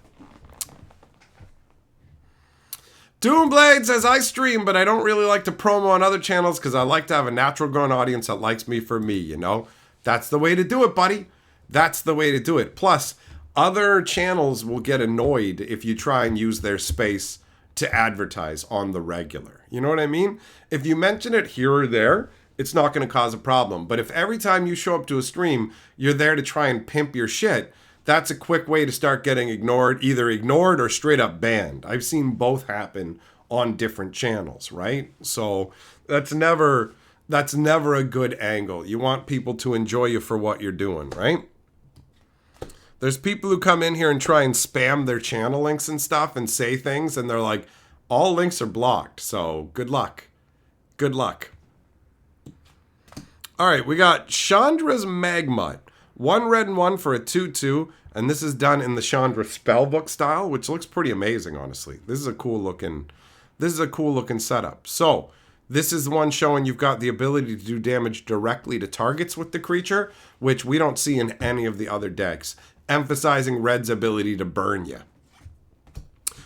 Doomblade says, I stream, but I don't really like to promo on other channels because I like to have a natural grown audience that likes me for me, you know? That's the way to do it, buddy. That's the way to do it. Plus, other channels will get annoyed if you try and use their space to advertise on the regular. You know what I mean? If you mention it here or there, it's not going to cause a problem. But if every time you show up to a stream, you're there to try and pimp your shit, that's a quick way to start getting either ignored or straight up banned. I've seen both happen on different channels, right? So that's never a good angle. You want people to enjoy you for what you're doing, right? There's people who come in here and try and spam their channel links and stuff and say things, and they're like, all links are blocked, so good luck. Good luck. All right, we got Chandra's Magmut. 1 red and 1 for a 2/2, and this is done in the Chandra Spellbook style, which looks pretty amazing, honestly. This is a cool looking setup. So, this is the one showing you've got the ability to do damage directly to targets with the creature, which we don't see in any of the other decks, emphasizing red's ability to burn you.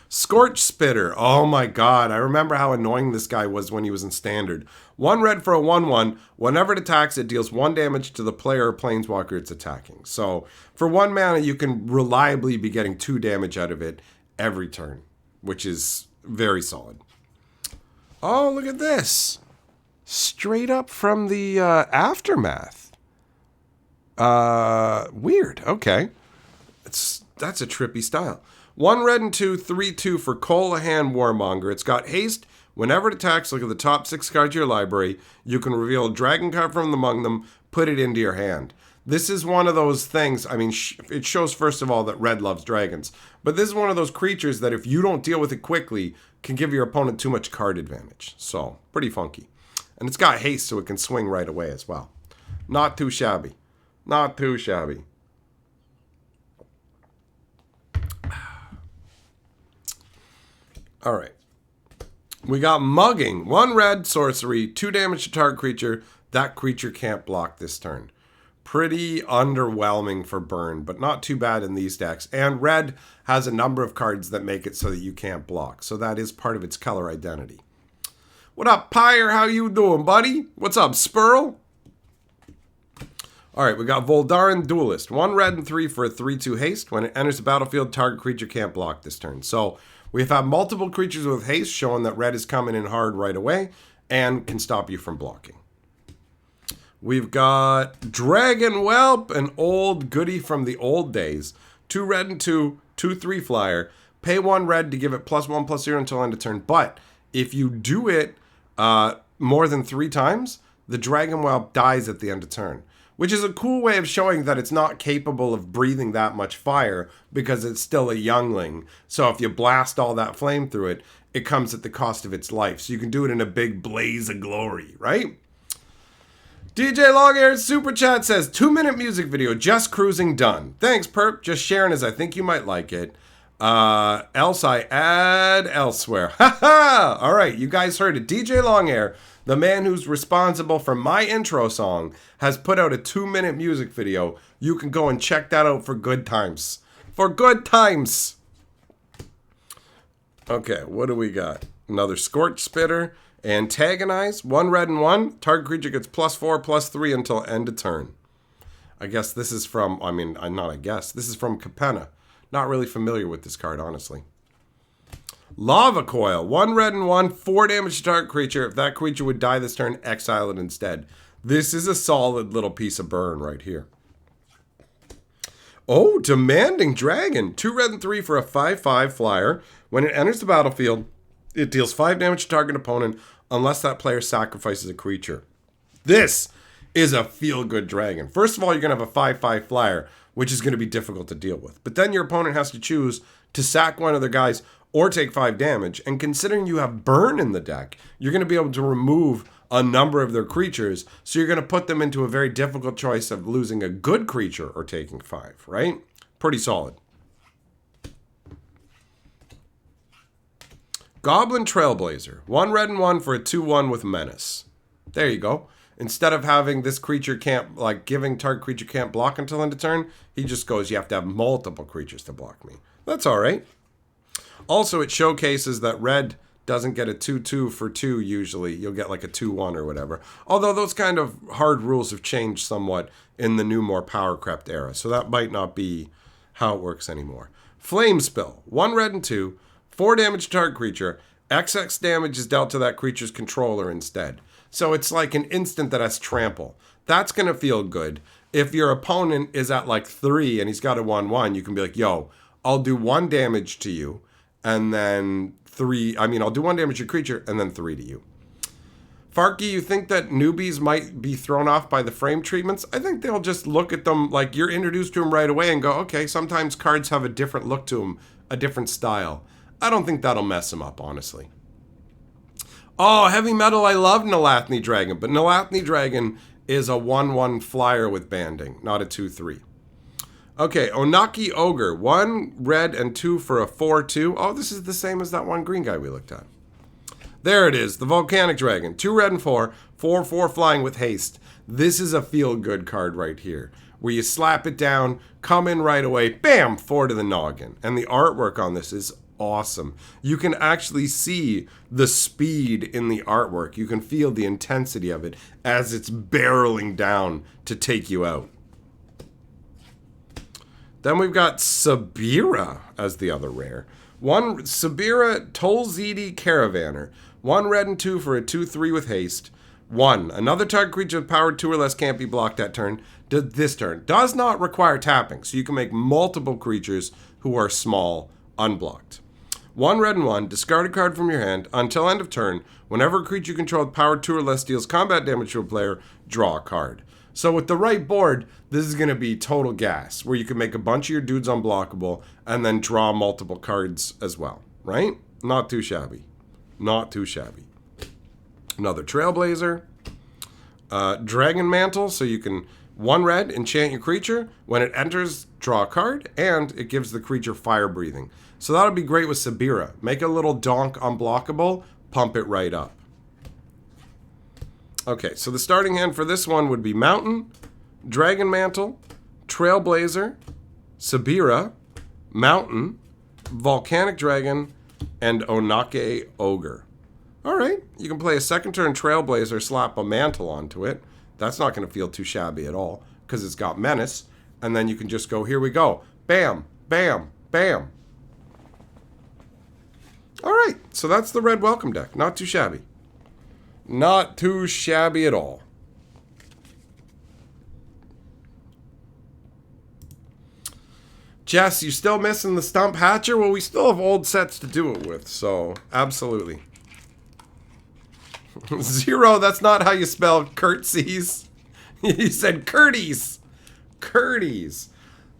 Scorch Spitter. Oh my god, I remember how annoying this guy was when he was in Standard. 1 red for a 1/1. Whenever it attacks, it deals 1 damage to the player or planeswalker it's attacking. So, for 1 mana, you can reliably be getting 2 damage out of it every turn, which is very solid. Oh, look at this. Straight up from the Aftermath. Weird. Okay. That's a trippy style. 1 red and 2, 3/2 for Colahan Warmonger. It's got haste. Whenever it attacks, look at the top 6 cards of your library. You can reveal a dragon card from among them, put it into your hand. This is one of those things, I mean, it shows, first of all, that red loves dragons. But this is one of those creatures that if you don't deal with it quickly, can give your opponent too much card advantage. So, pretty funky. And it's got haste, so it can swing right away as well. Not too shabby. Not too shabby. All right. We got Mugging. 1 red, sorcery, 2 damage to target creature. That creature can't block this turn. Pretty underwhelming for burn, but not too bad in these decks. And red has a number of cards that make it so that you can't block. So that is part of its color identity. What up, Pyre? How you doing, buddy? What's up, Spurl? All right, we got Voldaren Duelist. 1 red and 3 for a 3/2 haste. When it enters the battlefield, target creature can't block this turn. So we've had multiple creatures with haste, showing that red is coming in hard right away and can stop you from blocking. We've got Dragon Whelp, an old goodie from the old days. 2 red and 2, 2/3 flyer. Pay 1 red to give it +1/+0 until end of turn. But if you do it more than 3 times, the Dragon Whelp dies at the end of turn. Which is a cool way of showing that it's not capable of breathing that much fire because it's still a youngling. So if you blast all that flame through it, it comes at the cost of its life. So you can do it in a big blaze of glory, right? DJ Longhair Super Chat says, 2-minute music video, just cruising done. Thanks, Perp. Just sharing as I think you might like it. Else I add elsewhere. Ha! All right, you guys heard it. DJ Longhair, the man who's responsible for my intro song, has put out a 2-minute music video. You can go and check that out for good times. For good times. Okay, what do we got? Another Scorch Spitter. Antagonize. 1 red and 1. Target creature gets +4/+3 until end of turn. I guess this is from, this is from Capenna. Not really familiar with this card, honestly. Lava Coil. 1 red and 1. 4 damage to target creature. If that creature would die this turn, exile it instead. This is a solid little piece of burn right here. Oh, Demanding Dragon. 2 red and 3 for a 5/5 flyer. When it enters the battlefield, it deals 5 damage to target opponent unless that player sacrifices a creature. This is a feel-good dragon. First of all, you're going to have a 5/5 flyer, which is going to be difficult to deal with. But then your opponent has to choose to sack one of their guys or take 5 damage. And considering you have burn in the deck, you're going to be able to remove a number of their creatures. So you're going to put them into a very difficult choice of losing a good creature or taking 5, right? Pretty solid. Goblin Trailblazer. 1 red and 1 for a 2/1 with Menace. There you go. Instead of having this creature can't, giving target creature can't block until end of turn, he just goes, you have to have multiple creatures to block me. That's all right. Also, it showcases that red doesn't get a 2/2 for 2 usually. You'll get like a 2/1 or whatever. Although those kind of hard rules have changed somewhat in the new, more power-crept era. So that might not be how it works anymore. Flame Spill. 1 red and 2. 4 damage to target creature. XX damage is dealt to that creature's controller instead. So it's like an instant that has trample. That's going to feel good. If your opponent is at 3 and he's got a 1/1, you can be like, yo, I'll do 1 damage to you. And then I'll do 1 damage to your creature and then 3 to you. Farky, you think that newbies might be thrown off by the frame treatments? I think they'll just look at them like you're introduced to them right away and go, okay, sometimes cards have a different look to them, a different style. I don't think that'll mess them up, honestly. Oh, Heavy Metal, I love Nalathni Dragon, but Nalathni Dragon is a 1/1 flyer with banding, not a 2/3. Okay, Onaki Ogre, 1 red and 2 for a 4/2. Oh, this is the same as that one green guy we looked at. There it is, the Volcanic Dragon, 2 red and 4, 4/4 flying with haste. This is a feel-good card right here, where you slap it down, come in right away, bam, 4 to the noggin. And the artwork on this is awesome. You can actually see the speed in the artwork. You can feel the intensity of it as it's barreling down to take you out. Then we've got Sabira as the other rare. 1 Sabira Tolzidi Caravaner. 1 red and 2 for a 2/3 with haste. 1. Another target creature with power 2 or less can't be blocked that turn. This turn does not require tapping, so you can make multiple creatures who are small unblocked. 1 red and 1, discard a card from your hand. Until end of turn, whenever a creature you control with power 2 or less deals combat damage to a player, draw a card. So with the right board, this is going to be total gas, where you can make a bunch of your dudes unblockable and then draw multiple cards as well, right? Not too shabby. Not too shabby. Another Trailblazer. Dragon Mantle, so you can 1 red, enchant your creature. When it enters, draw a card, and it gives the creature fire breathing. So that'll be great with Sabira. Make a little donk unblockable, pump it right up. Okay, so the starting hand for this one would be Mountain, Dragon Mantle, Trailblazer, Sabira, Mountain, Volcanic Dragon, and Onake Ogre. Alright, you can play a second turn Trailblazer, slap a Mantle onto it. That's not going to feel too shabby at all, because it's got Menace. And then you can just go, here we go. Bam, bam, bam. Alright, so that's the red welcome deck. Not too shabby. Not too shabby at all. Jess, you still missing the Stump Hatcher? Well, we still have old sets to do it with, so absolutely. 0, that's not how you spell curtsies. He said curties. Curties.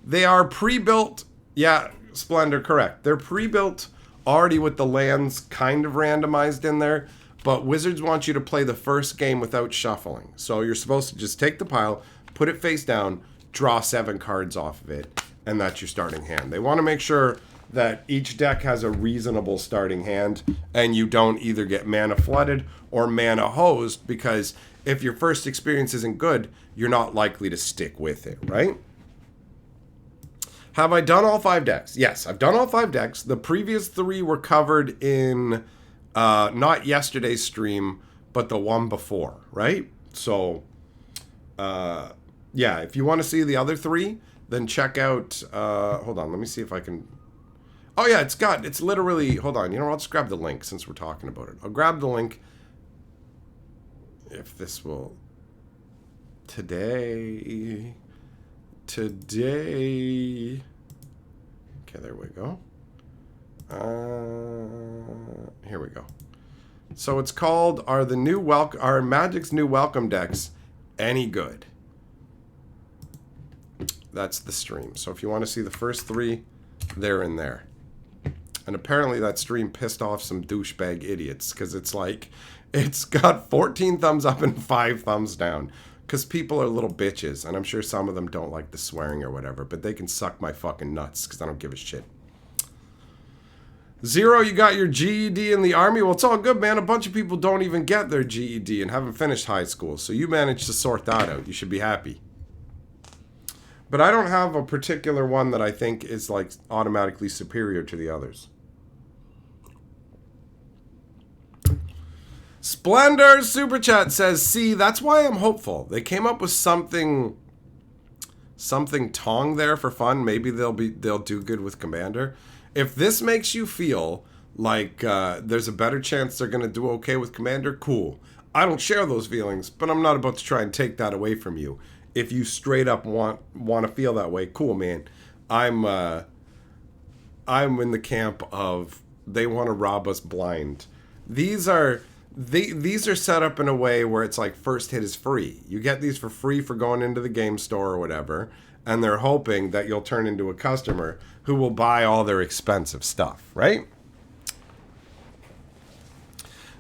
They are pre-built. Yeah, Splendor, correct. They're pre-built already with the lands kind of randomized in there. But Wizards want you to play the first game without shuffling. So you're supposed to just take the pile, put it face down, draw 7 cards off of it, and that's your starting hand. They want to make sure that each deck has a reasonable starting hand, and you don't either get mana flooded or mana hosed, because if your first experience isn't good, you're not likely to stick with it, right? Have I done all 5 decks? Yes, I've done all 5 decks. The previous 3 were covered in not yesterday's stream, but the one before, right? So, yeah, if you want to see the other 3, then check out, hold on, let me see if I can, oh yeah, it's literally, hold on, you know what, I'll just grab the link since we're talking about it. I'll grab the link, if this will, today, okay, there we go. Here we go. So it's called, are Magic's new welcome decks any good? That's the stream. So if you want to see the first 3, they're in there. And apparently that stream pissed off some douchebag idiots, because it's like, it's got 14 thumbs up and 5 thumbs down. Because people are little bitches, and I'm sure some of them don't like the swearing or whatever, but they can suck my fucking nuts, because I don't give a shit. 0, you got your GED in the Army? Well, it's all good, man. A bunch of people don't even get their GED and haven't finished high school, so you managed to sort that out. You should be happy. But I don't have a particular one that I think is, like, automatically superior to the others. Splendor Super Chat says, see, that's why I'm hopeful. They came up with something Tong there for fun. Maybe they'll do good with Commander. If this makes you feel like there's a better chance they're going to do okay with Commander, cool. I don't share those feelings, but I'm not about to try and take that away from you. If you straight up want to feel that way, cool, man. I'm in the camp of they want to rob us blind. These are set up in a way where it's like first hit is free. You get these for free for going into the game store or whatever, and they're hoping that you'll turn into a customer who will buy all their expensive stuff, right?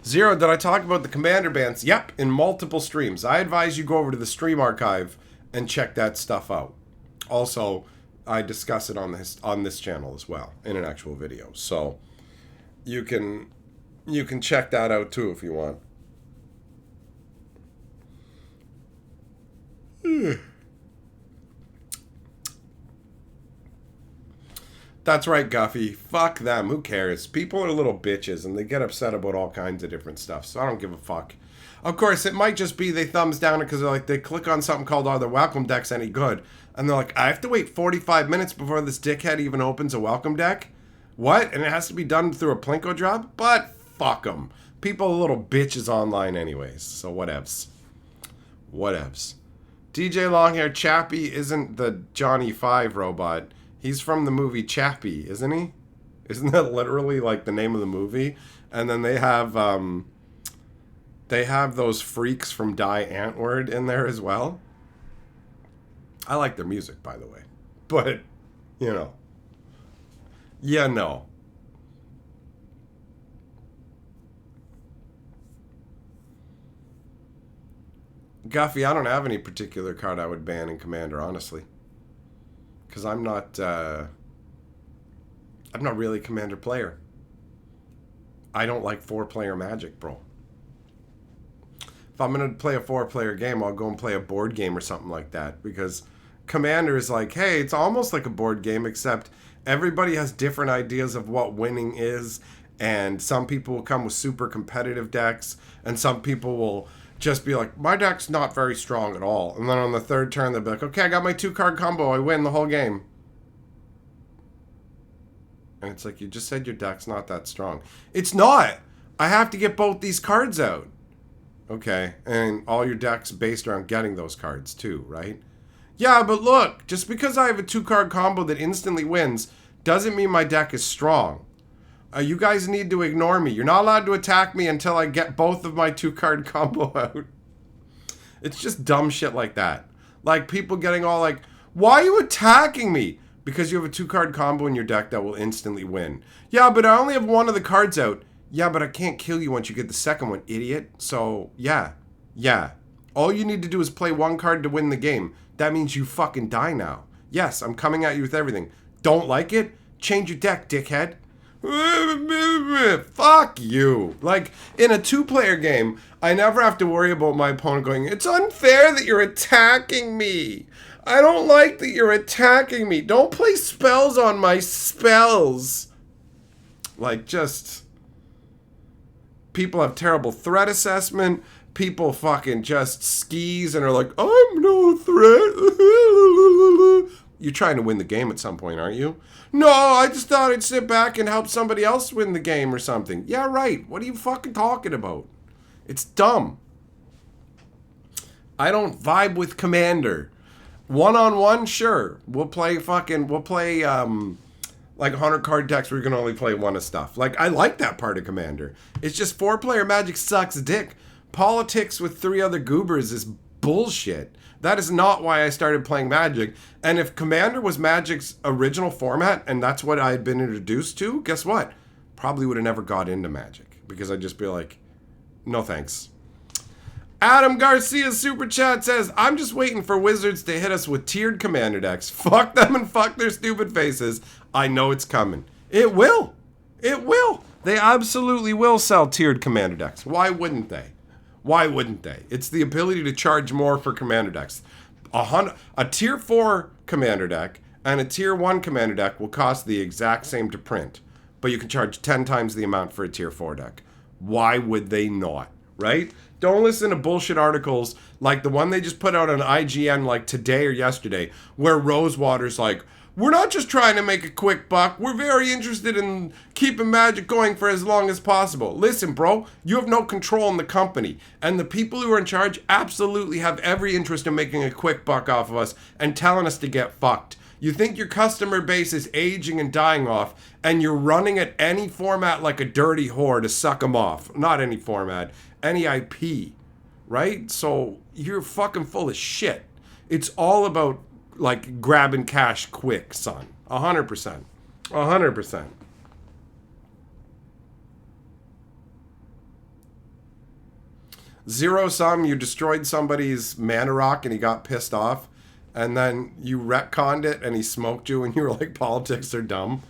0, did I talk about the Commander bans? Yep, in multiple streams. I advise you go over to the stream archive and check that stuff out. Also, I discuss it on this channel as well in an actual video. So you can check that out too if you want. That's right, Guffy. Fuck them. Who cares? People are little bitches, and they get upset about all kinds of different stuff, so I don't give a fuck. Of course, it might just be they thumbs down it because they click on something called, are the welcome decks any good? And they're like, I have to wait 45 minutes before this dickhead even opens a welcome deck? What? And it has to be done through a Plinko drop? But fuck them. People are little bitches online anyways, so whatevs. Whatevs. DJ Longhair Chappie isn't the Johnny Five robot. He's from the movie Chappie, isn't he? Isn't that literally like the name of the movie? And then they have those freaks from Die Antwoord in there as well. I like their music, by the way. But, you know. Yeah, no. Guffy, I don't have any particular card I would ban in Commander, honestly. Because I'm not really a Commander player. I don't like 4-player Magic, bro. If I'm going to play a 4-player game, I'll go and play a board game or something like that. Because Commander is like, hey, it's almost like a board game, except everybody has different ideas of what winning is. And some people will come with super competitive decks. And some people will just be like, my deck's not very strong at all. And then on the third turn, they'll be like, okay, I got my 2-card combo. I win the whole game. And it's like, you just said your deck's not that strong. It's not. I have to get both these cards out. Okay. And all your deck's based around getting those cards too, right? Yeah, but look, just because I have a 2-card combo that instantly wins doesn't mean my deck is strong. You guys need to ignore me. You're not allowed to attack me until I get both of my 2-card combo out. It's just dumb shit like that. Like people getting all like, why are you attacking me? Because you have a 2-card combo in your deck that will instantly win. Yeah, but I only have one of the cards out. Yeah, but I can't kill you once you get the second one, idiot. So, yeah. All you need to do is play 1 card to win the game. That means you fucking die now. Yes, I'm coming at you with everything. Don't like it? Change your deck, dickhead. Fuck you. Like, in a 2-player game, I never have to worry about my opponent going, it's unfair that you're attacking me. I don't like that you're attacking me. Don't play spells on my spells. Like, just... people have terrible threat assessment. People fucking just skis and are like, I'm no threat. You're trying to win the game at some point, aren't you? No, I just thought I'd sit back and help somebody else win the game or something. Yeah, right. What are you fucking talking about? It's dumb. I don't vibe with Commander. 1-on-1, sure. We'll play like 100-card decks where you can only play one of stuff. Like, I like that part of Commander. It's just 4-player Magic sucks dick. Politics with 3 other goobers is bullshit. That is not why I started playing Magic. And if Commander was Magic's original format and that's what I had been introduced to, guess what? Probably would have never got into Magic. Because I'd just be like, no thanks. Adam Garcia's super chat says, I'm just waiting for Wizards to hit us with tiered Commander decks. Fuck them and fuck their stupid faces. I know it's coming. It will. It will. They absolutely will sell tiered Commander decks. Why wouldn't they? Why wouldn't they? It's the ability to charge more for Commander decks. A tier 4 Commander deck and a tier 1 Commander deck will cost the exact same to print, but you can charge 10 times the amount for a tier 4 deck. Why would they not? Right? Don't listen to bullshit articles like the one they just put out on IGN like today or yesterday, where Rosewater's like, we're not just trying to make a quick buck. We're very interested in keeping Magic going for as long as possible. Listen, bro, you have no control in the company. And the people who are in charge absolutely have every interest in making a quick buck off of us and telling us to get fucked. You think your customer base is aging and dying off, and you're running at any format like a dirty whore to suck them off. Not any format, any IP, right? So you're fucking full of shit. It's all about like grabbing cash quick, son. 100%. 100%. Zero sum, you destroyed somebody's mana rock and he got pissed off, and then you retconned it and he smoked you and you were like, politics are dumb.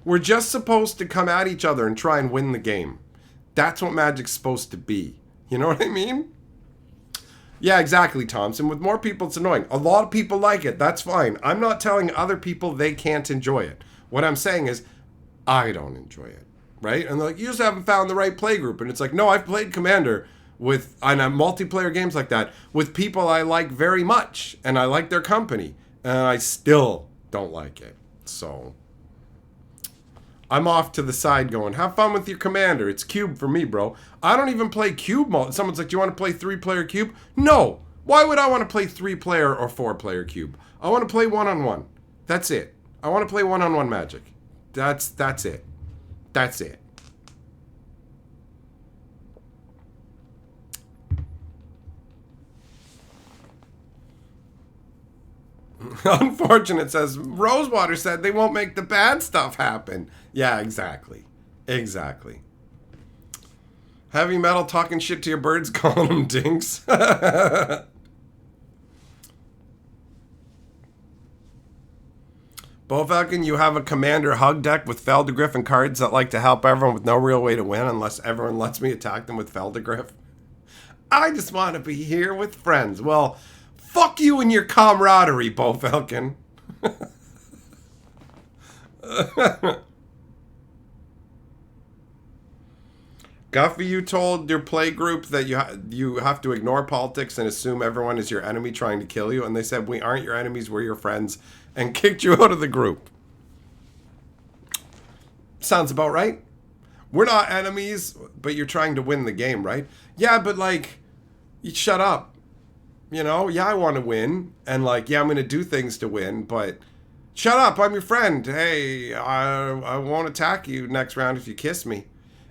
We're just supposed to come at each other and try and win the game. That's what Magic's supposed to be. You know what I mean? Yeah, exactly, Thompson. With more people, it's annoying. A lot of people like it. That's fine. I'm not telling other people they can't enjoy it. What I'm saying is, I don't enjoy it, right? And they're like, you just haven't found the right play group. And it's like, no, I've played Commander with, and multiplayer games like that, with people I like very much, and I like their company, and I still don't like it. So, I'm off to the side going, have fun with your commander. It's cube for me, bro. I don't even play cube mode. Someone's like, do you want to play 3-player cube? No. Why would I want to play 3-player or 4-player cube? I want to play one-on-one. That's it. I want to play one-on-one Magic. That's it. That's it. Unfortunate says, Rosewater said they won't make the bad stuff happen. Yeah, exactly. Exactly. Heavy Metal talking shit to your birds, calling them dinks. Bo Falcon, you have a commander hug deck with Feldergriff and cards that like to help everyone with no real way to win unless everyone lets me attack them with Feldergriff. I just want to be here with friends. Well, fuck you and your camaraderie, Bo Falcon. Guffy, you told your play group that you have to ignore politics and assume everyone is your enemy trying to kill you, and they said, we aren't your enemies, we're your friends, and kicked you out of the group. Sounds about right. We're not enemies, but you're trying to win the game, right? Yeah, but like, you shut up. You know, yeah, I want to win, and like, yeah, I'm going to do things to win, but shut up, I'm your friend. Hey, I won't attack you next round if you kiss me.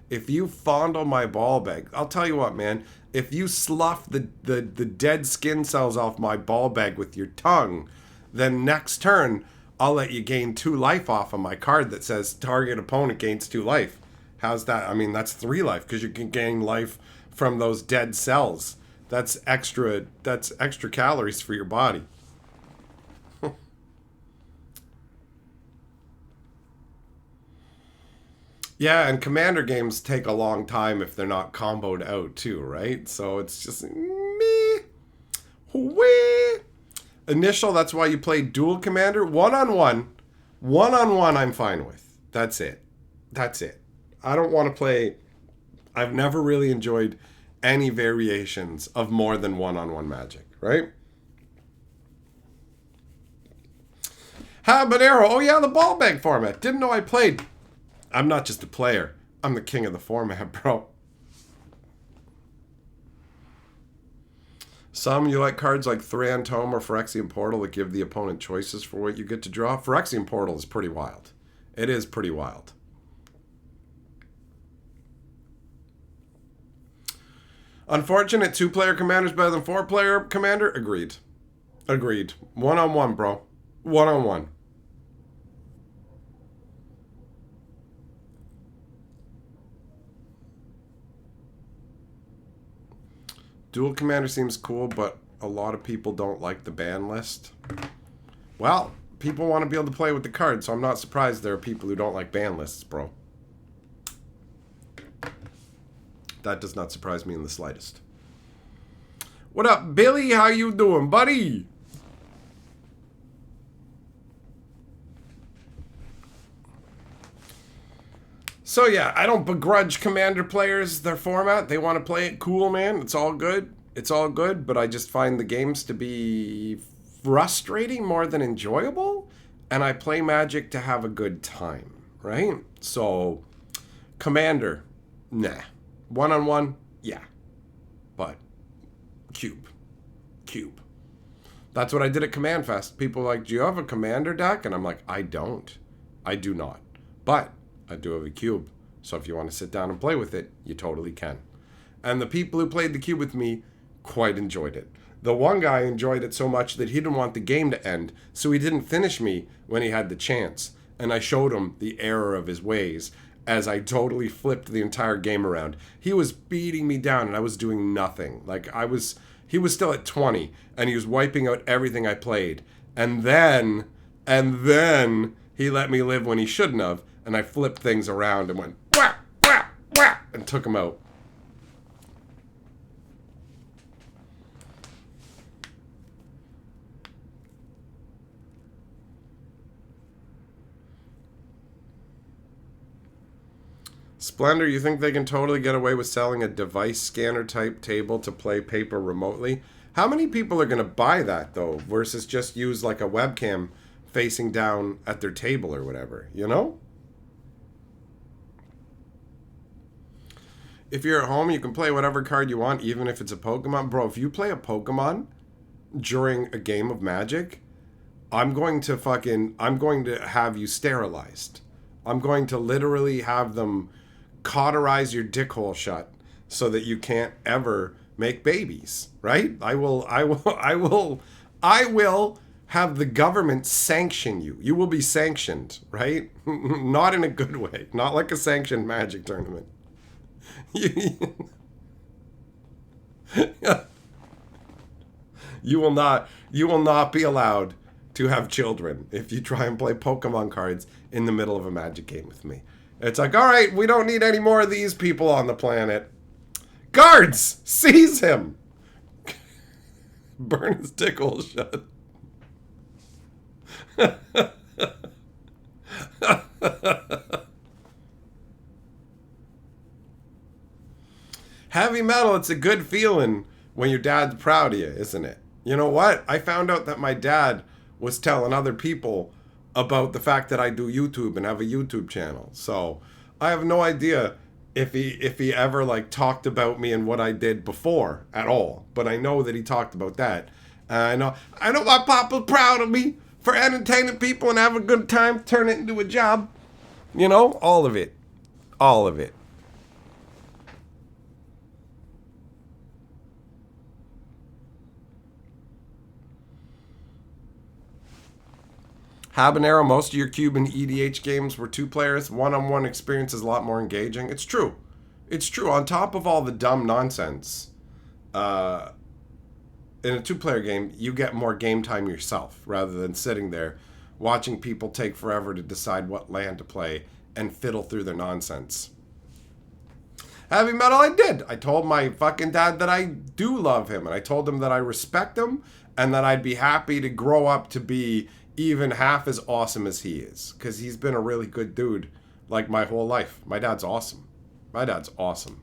If you fondle my ball bag, I'll tell you what, man. If you slough the dead skin cells off my ball bag with your tongue, then next turn, I'll let you gain 2 life off of my card that says target opponent gains 2 life. How's that? I mean, that's 3 life because you can gain life from those dead cells. That's extra calories for your body. Yeah, and commander games take a long time if they're not comboed out too, right? So it's just me. Wee. Initial, that's why you play dual commander. One-on-one I'm fine with. That's it. That's it. I don't want to play. I've never really enjoyed any variations of more than one-on-one Magic, right? Habanero. Oh yeah, the ball bag format. Didn't know I played. I'm not just a player. I'm the king of the format, bro. Some, you like cards like Thran Tome or Phyrexian Portal that give the opponent choices for what you get to draw. Phyrexian Portal is pretty wild. It is pretty wild. Unfortunate 2-player commander is better than 4-player commander? Agreed. Agreed. One-on-one, bro. One-on-one. Dual commander seems cool, but a lot of people don't like the ban list. Well, people want to be able to play with the cards, so I'm not surprised there are people who don't like ban lists, bro. That does not surprise me in the slightest. What up, Billy? How you doing, buddy? So yeah, I don't begrudge Commander players their format. They want to play it cool, man. It's all good. It's all good, but I just find the games to be frustrating more than enjoyable, and I play Magic to have a good time, right? So, Commander, nah. One-on-one, yeah. But, Cube. That's what I did at Command Fest. People were like, do you have a Commander deck? And I'm like, I don't. I do not. But I do have a cube. So if you want to sit down and play with it, you totally can. And the people who played the cube with me quite enjoyed it. The one guy enjoyed it so much that he didn't want the game to end, so he didn't finish me when he had the chance. And I showed him the error of his ways as I totally flipped the entire game around. He was beating me down and I was doing nothing. He was still at 20 and he was wiping out everything I played. And then he let me live when he shouldn't have. And I flipped things around and went, wah, wah, wah, and took him out. Splendor, you think they can totally get away with selling a device scanner type table to play paper remotely? How many people are going to buy that, though, versus just use like a webcam facing down at their table or whatever, you know? If you're at home, you can play whatever card you want, even if it's a Pokemon. Bro, if you play a Pokemon during a game of Magic, I'm going to have you sterilized. I'm going to literally have them cauterize your dick hole shut so that you can't ever make babies, right? I will have the government sanction you. You will be sanctioned, right? Not in a good way. Not like a sanctioned Magic tournament. You will not be allowed to have children if you try and play Pokemon cards in the middle of a Magic game with me. It's like, all right, we don't need any more of these people on the planet. Guards, seize him. Burn his dick hole shut. Heavy metal, it's a good feeling when your dad's proud of you, isn't it? You know what? I found out that my dad was telling other people about the fact that I do YouTube and have a YouTube channel. So I have no idea if he ever like talked about me and what I did before at all. But I know that he talked about that. I know my papa's proud of me for entertaining people and having a good time, turn it into a job. You know, all of it. All of it. Habanero, most of your Cuban EDH games were two players. One-on-one experience is a lot more engaging. It's true. It's true. On top of all the dumb nonsense, in a two-player game, you get more game time yourself rather than sitting there watching people take forever to decide what land to play and fiddle through their nonsense. Heavy metal, I did. I told my fucking dad that I do love him, and I told him that I respect him and that I'd be happy to grow up to be even half as awesome as he is, because he's been a really good dude like my whole life. My dad's awesome. My dad's awesome.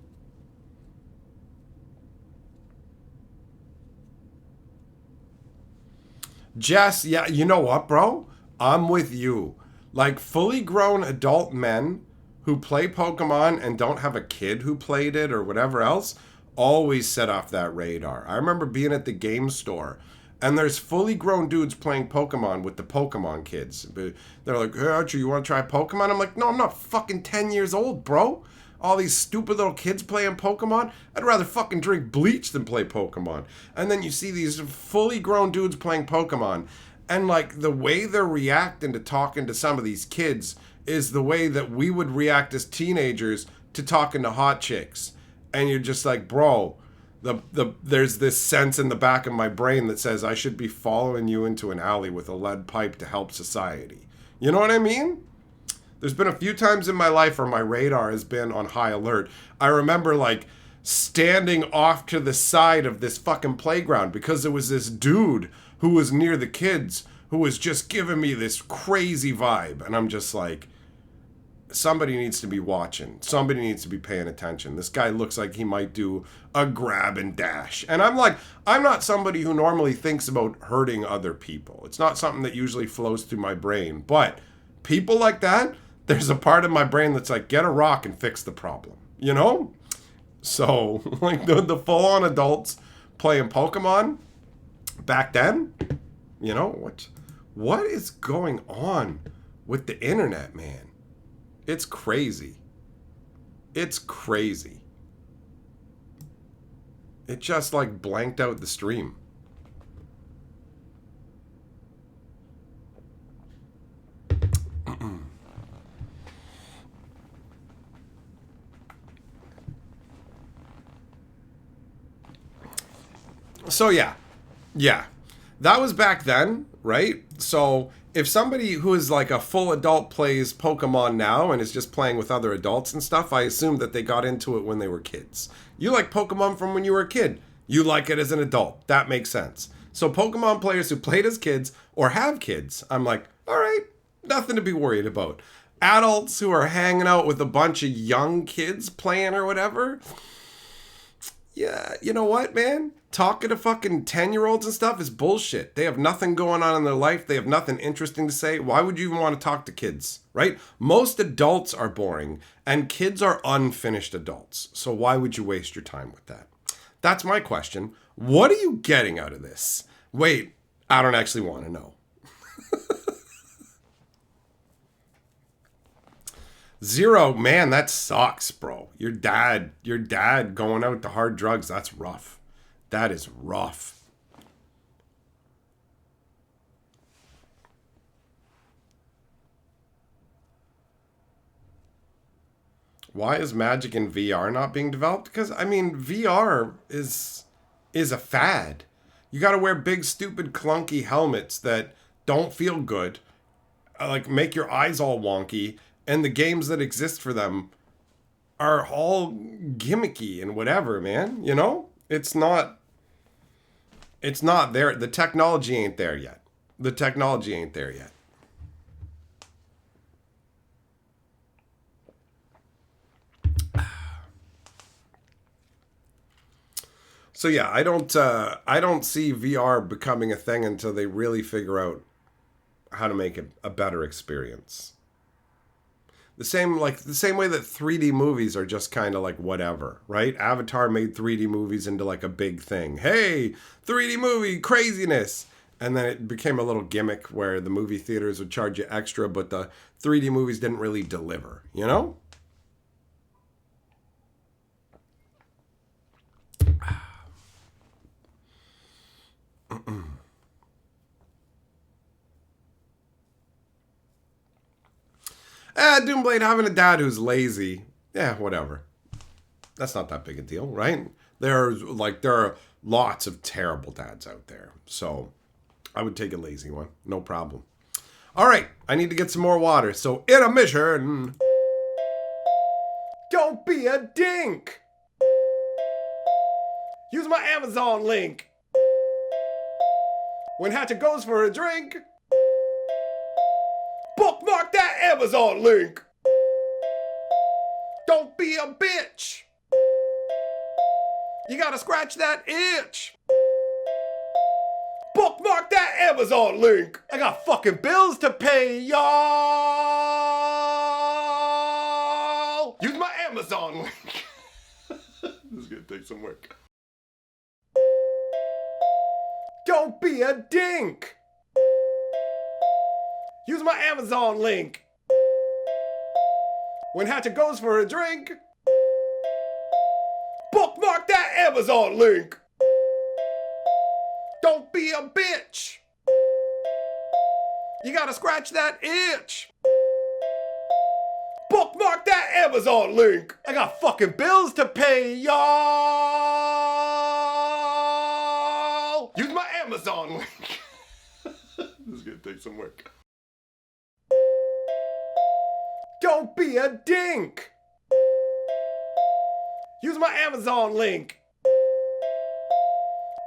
Jess, yeah, you know what, bro? I'm with you. Like, fully grown adult men who play Pokemon and don't have a kid who played it or whatever else always set off that radar. I remember being at the game store and there's fully grown dudes playing Pokemon with the Pokemon kids. They're like, hey, Archer, you want to try Pokemon? I'm like, no, I'm not fucking 10 years old, bro. All these stupid little kids playing Pokemon. I'd rather fucking drink bleach than play Pokemon. And then you see these fully grown dudes playing Pokemon. And like the way they're reacting to talking to some of these kids is the way that we would react as teenagers to talking to hot chicks. And you're just like, bro, there's this sense in the back of my brain that says I should be following you into an alley with a lead pipe to help society. You know what I mean? There's been a few times in my life where my radar has been on high alert. I remember like standing off to the side of this fucking playground because there was this dude who was near the kids who was just giving me this crazy vibe. And I'm just like, somebody needs to be watching. Somebody needs to be paying attention. This guy looks like he might do a grab and dash. And I'm like, I'm not somebody who normally thinks about hurting other people. It's not something that usually flows through my brain. But people like that, there's a part of my brain that's like, get a rock and fix the problem. You know? So, like the full-on adults playing Pokemon back then, you know, what is going on with the internet, man? It's crazy. It's crazy. It just like blanked out the stream. So yeah. That was back then, right? So if somebody who is like a full adult plays Pokemon now and is just playing with other adults and stuff, I assume that they got into it when they were kids. You like Pokemon from when you were a kid. You like it as an adult. That makes sense. So Pokemon players who played as kids or have kids, I'm like, all right, nothing to be worried about. Adults who are hanging out with a bunch of young kids playing or whatever, yeah, you know what, man? Talking to fucking 10-year-olds and stuff is bullshit. They have nothing going on in their life. They have nothing interesting to say. Why would you even want to talk to kids, right? Most adults are boring, and kids are unfinished adults. So why would you waste your time with that? That's my question. What are you getting out of this? Wait, I don't actually want to know. Zero, man, that sucks, bro. Your dad going out to hard drugs, that's rough. That is rough. Why is Magic in VR not being developed? Because, I mean, VR is a fad. You got to wear big, stupid, clunky helmets that don't feel good, like make your eyes all wonky, and the games that exist for them are all gimmicky and whatever, man. You know? It's not there. The technology ain't there yet. The technology ain't there yet. So yeah, I don't see VR becoming a thing until they really figure out how to make it a better experience. The same way that 3D movies are just kind of like whatever, right? Avatar made 3D movies into like a big thing. Hey, 3D movie craziness. And then it became a little gimmick where the movie theaters would charge you extra, but the 3D movies didn't really deliver, you know? Doomblade having a dad who's lazy. Yeah, whatever. That's not that big a deal, right? There are lots of terrible dads out there. So I would take a lazy one. No problem. All right, I need to get some more water. So intermission. Don't be a dink. Use my Amazon link. When Hatcher goes for a drink, bookmark that Amazon link. Don't be a bitch. You gotta scratch that itch. Bookmark that Amazon link. I got fucking bills to pay, y'all. Use my Amazon link. This is gonna take some work. Don't be a dink. Use my Amazon link. When Hatcher goes for a drink, bookmark that Amazon link. Don't be a bitch. You gotta scratch that itch. Bookmark that Amazon link. I got fucking bills to pay, y'all. Use my Amazon link. This is gonna take some work. Don't be a dink. Use my Amazon link.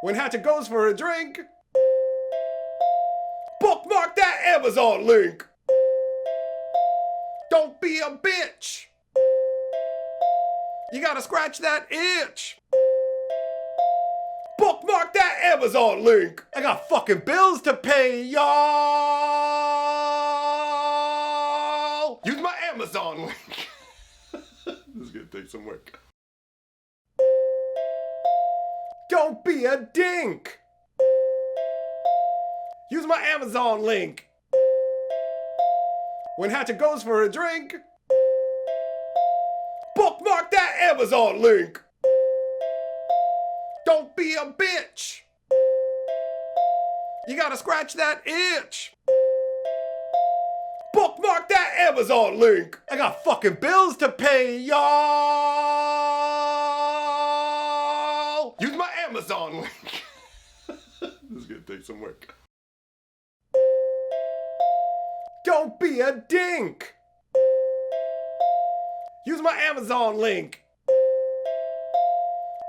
When Hatcher goes for a drink, bookmark that Amazon link. Don't be a bitch. You gotta scratch that itch. Bookmark that Amazon link. I got fucking bills to pay, y'all. Use my Amazon link. This is gonna take some work. Don't be a dink. Use my Amazon link. When Hatcher goes for a drink, bookmark that Amazon link. Don't be a bitch. You gotta scratch that itch. Bookmark that Amazon link. I got fucking bills to pay, y'all. Use my Amazon link. This is gonna take some work. Don't be a dink. Use my Amazon link.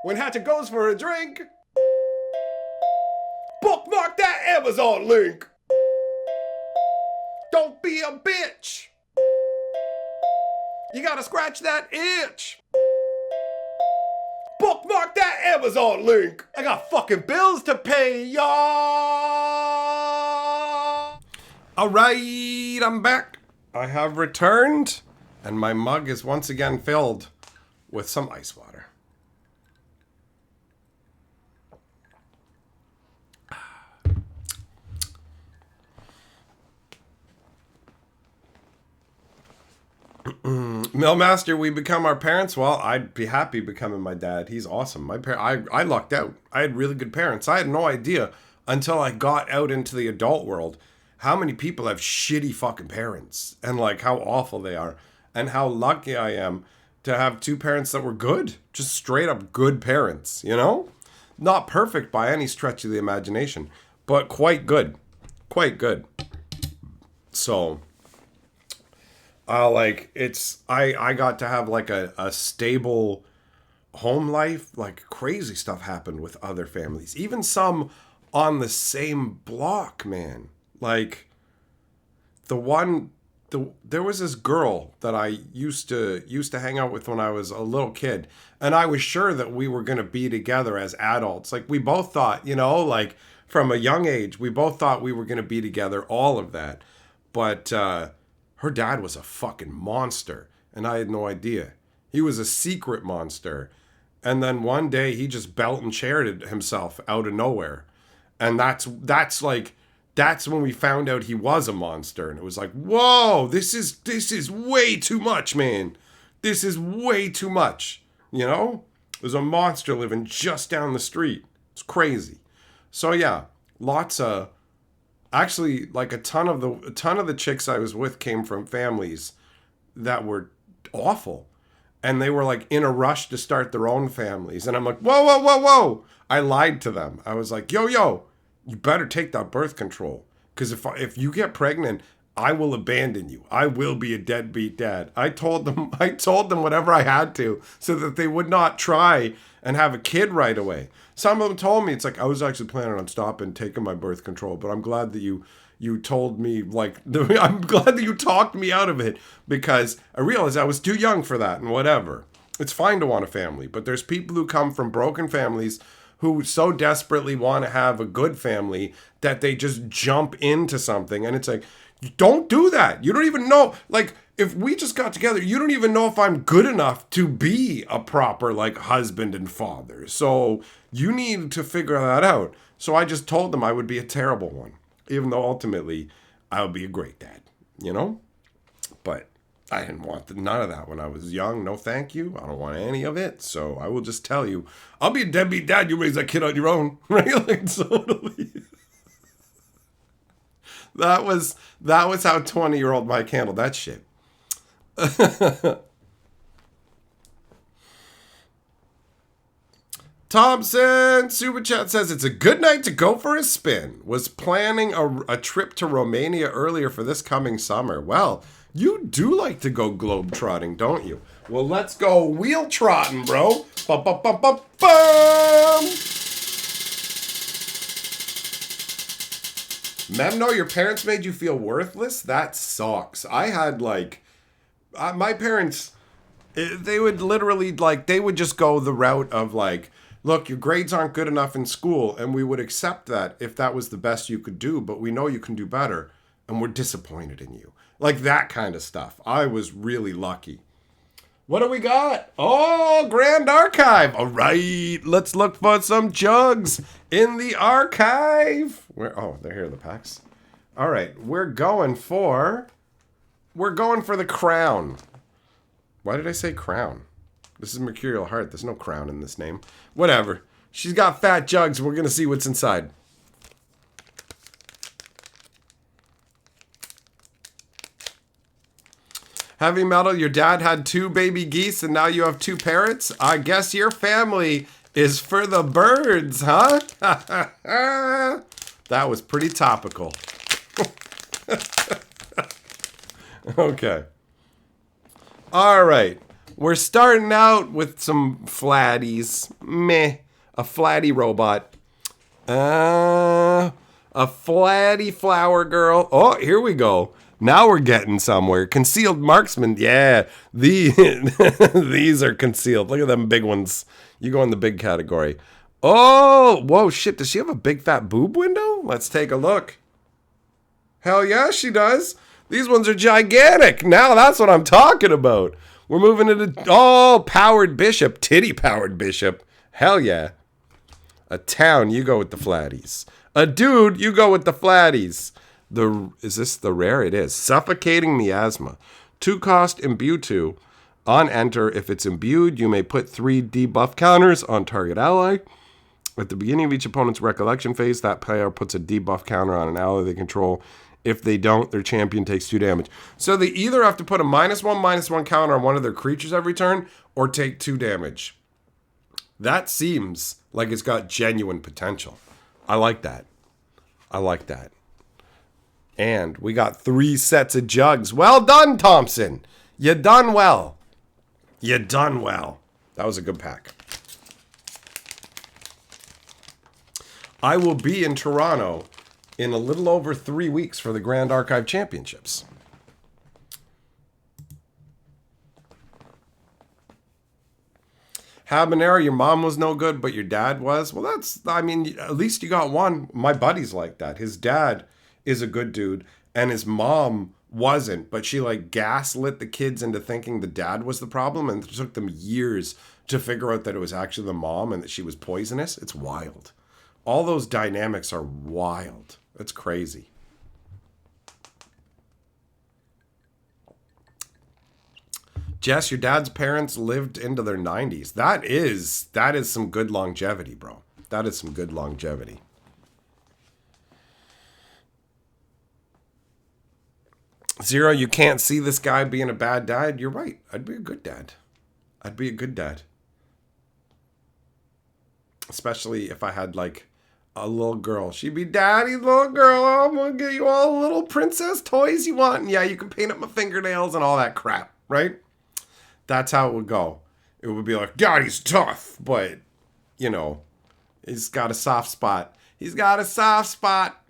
When Hatcher goes for a drink, bookmark that Amazon link. Don't be a bitch. You gotta scratch that itch. Bookmark Fuck that Amazon link. I got fucking bills to pay, y'all. All right, I'm back. I have returned, and my mug is once again filled with some ice water. Millmaster, we become our parents. Well, I'd be happy becoming my dad. He's awesome. I lucked out. I had really good parents. I had no idea until I got out into the adult world how many people have shitty fucking parents and like how awful they are and how lucky I am to have two parents that were good, just straight up good parents, you know? Not perfect by any stretch of the imagination, but quite good. Quite good. So I got to have like a stable home life. Like crazy stuff happened with other families, even some on the same block, man. Like there was this girl that I used to hang out with when I was a little kid, and I was sure that we were going to be together as adults. Like we both thought, you know, like from a young age, we both thought we were going to be together, all of that. But her dad was a fucking monster, and I had no idea. He was a secret monster. And then one day he just belt and chaired himself out of nowhere. And that's when we found out he was a monster. And it was like, whoa, this is way too much, man. This is way too much. You know? There's a monster living just down the street. It's crazy. So yeah, lots of... Actually, like a ton of the chicks I was with came from families that were awful. And they were like in a rush to start their own families. And I'm like, whoa, whoa, whoa, whoa. I lied to them. I was like, yo, you better take that birth control. Because if you get pregnant, I will abandon you. I will be a deadbeat dad. I told them whatever I had to so that they would not try and have a kid right away. Some of them told me, it's like, I was actually planning on stopping taking my birth control, but I'm glad that you told me, like, I'm glad that you talked me out of it, because I realized I was too young for that and whatever. It's fine to want a family, but there's people who come from broken families who so desperately want to have a good family that they just jump into something. And it's like, don't do that. You don't even know, like, if we just got together, you don't even know if I'm good enough to be a proper, like, husband and father. So you need to figure that out. So I just told them I would be a terrible one, even though ultimately I would be a great dad, you know? But I didn't want none of that when I was young. No, thank you. I don't want any of it. So I will just tell you, I'll be a deadbeat dad. You raise that kid on your own, right? Like, totally. That was how 20-year-old Mike handled that shit. Thompson Super Chat says it's a good night to go for a spin. Was planning a trip to Romania earlier for this coming summer. Well, you do like to go globe-trotting, don't you? Well, let's go wheel-trotting, bro. Bum. Memno, your parents made you feel worthless? That sucks. I had, like... my parents, they would literally, like, they would just go the route of, like, look, your grades aren't good enough in school, and we would accept that if that was the best you could do, but we know you can do better, and we're disappointed in you. Like, that kind of stuff. I was really lucky. What do we got? Oh, Grand Archive. All right, let's look for some jugs in the archive. Oh, they're here, the packs. All right, we're going for the crown. Why did I say crown? This is Mercurial Heart. There's no crown in this name. Whatever. She's got fat jugs. We're going to see what's inside. Heavy Metal, your dad had 2 baby geese and now you have 2 parrots? I guess your family is for the birds, huh? That was pretty topical. Okay. All right. We're starting out with some flatties. Meh. A flatty robot. A flatty flower girl. Oh, here we go. Now we're getting somewhere. Concealed marksman. Yeah. These are concealed. Look at them big ones. You go in the big category. Oh, whoa, shit. Does she have a big fat boob window? Let's take a look. Hell yeah, she does. These ones are gigantic. Now that's what I'm talking about. We're moving into, powered bishop. Titty powered bishop. Hell yeah. A town, you go with the flatties. A dude, you go with the flatties. Is this the rare? It is. Suffocating Miasma. 2 cost, imbue 2. On enter, if it's imbued, you may put 3 debuff counters on target ally. At the beginning of each opponent's recollection phase, that player puts a debuff counter on an ally they control. If they don't, their champion takes 2 damage. So they either have to put a -1/-1 counter on one of their creatures every turn, or take 2 damage. That seems like it's got genuine potential. I like that. I like that. And we got 3 sets of jugs. Well done, Thompson. You done well. You done well. That was a good pack. I will be in Toronto in a little over 3 weeks for the Grand Archive Championships. Habanero, your mom was no good, but your dad was. Well, at least you got one. My buddy's like that. His dad is a good dude, and his mom wasn't, but she like gaslit the kids into thinking the dad was the problem, and it took them years to figure out that it was actually the mom and that she was poisonous. It's wild. All those dynamics are wild. It's crazy. Jess, your dad's parents lived into their 90s. That is some good longevity, bro. That is some good longevity. Zero, you can't see this guy being a bad dad. You're right. I'd be a good dad. I'd be a good dad. Especially if I had like a little girl. She'd be, Daddy, little girl, I'm going to get you all the little princess toys you want. And yeah, you can paint up my fingernails and all that crap, right? That's how it would go. It would be like, Daddy's tough, but, you know, he's got a soft spot. He's got a soft spot.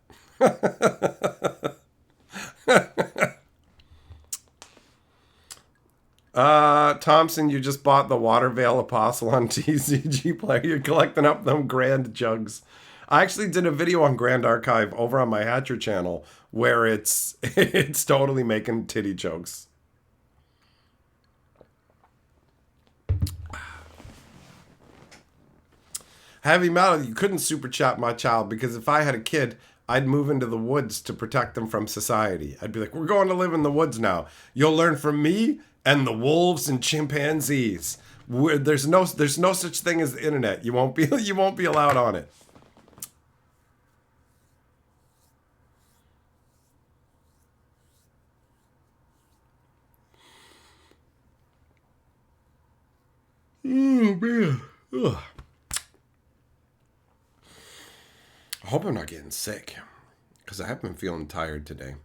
Thompson, you just bought the Water Veil Apostle on TCG Player. You're collecting up them grand jugs. I actually did a video on Grand Archive over on my Hatcher channel where it's totally making titty jokes. Heavy Metal, you couldn't super chat my child because if I had a kid, I'd move into the woods to protect them from society. I'd be like, we're going to live in the woods now. You'll learn from me and the wolves and chimpanzees. There's no such thing as the internet. You won't be allowed on it. Oh man. Ugh. I hope I'm not getting sick because I have been feeling tired today.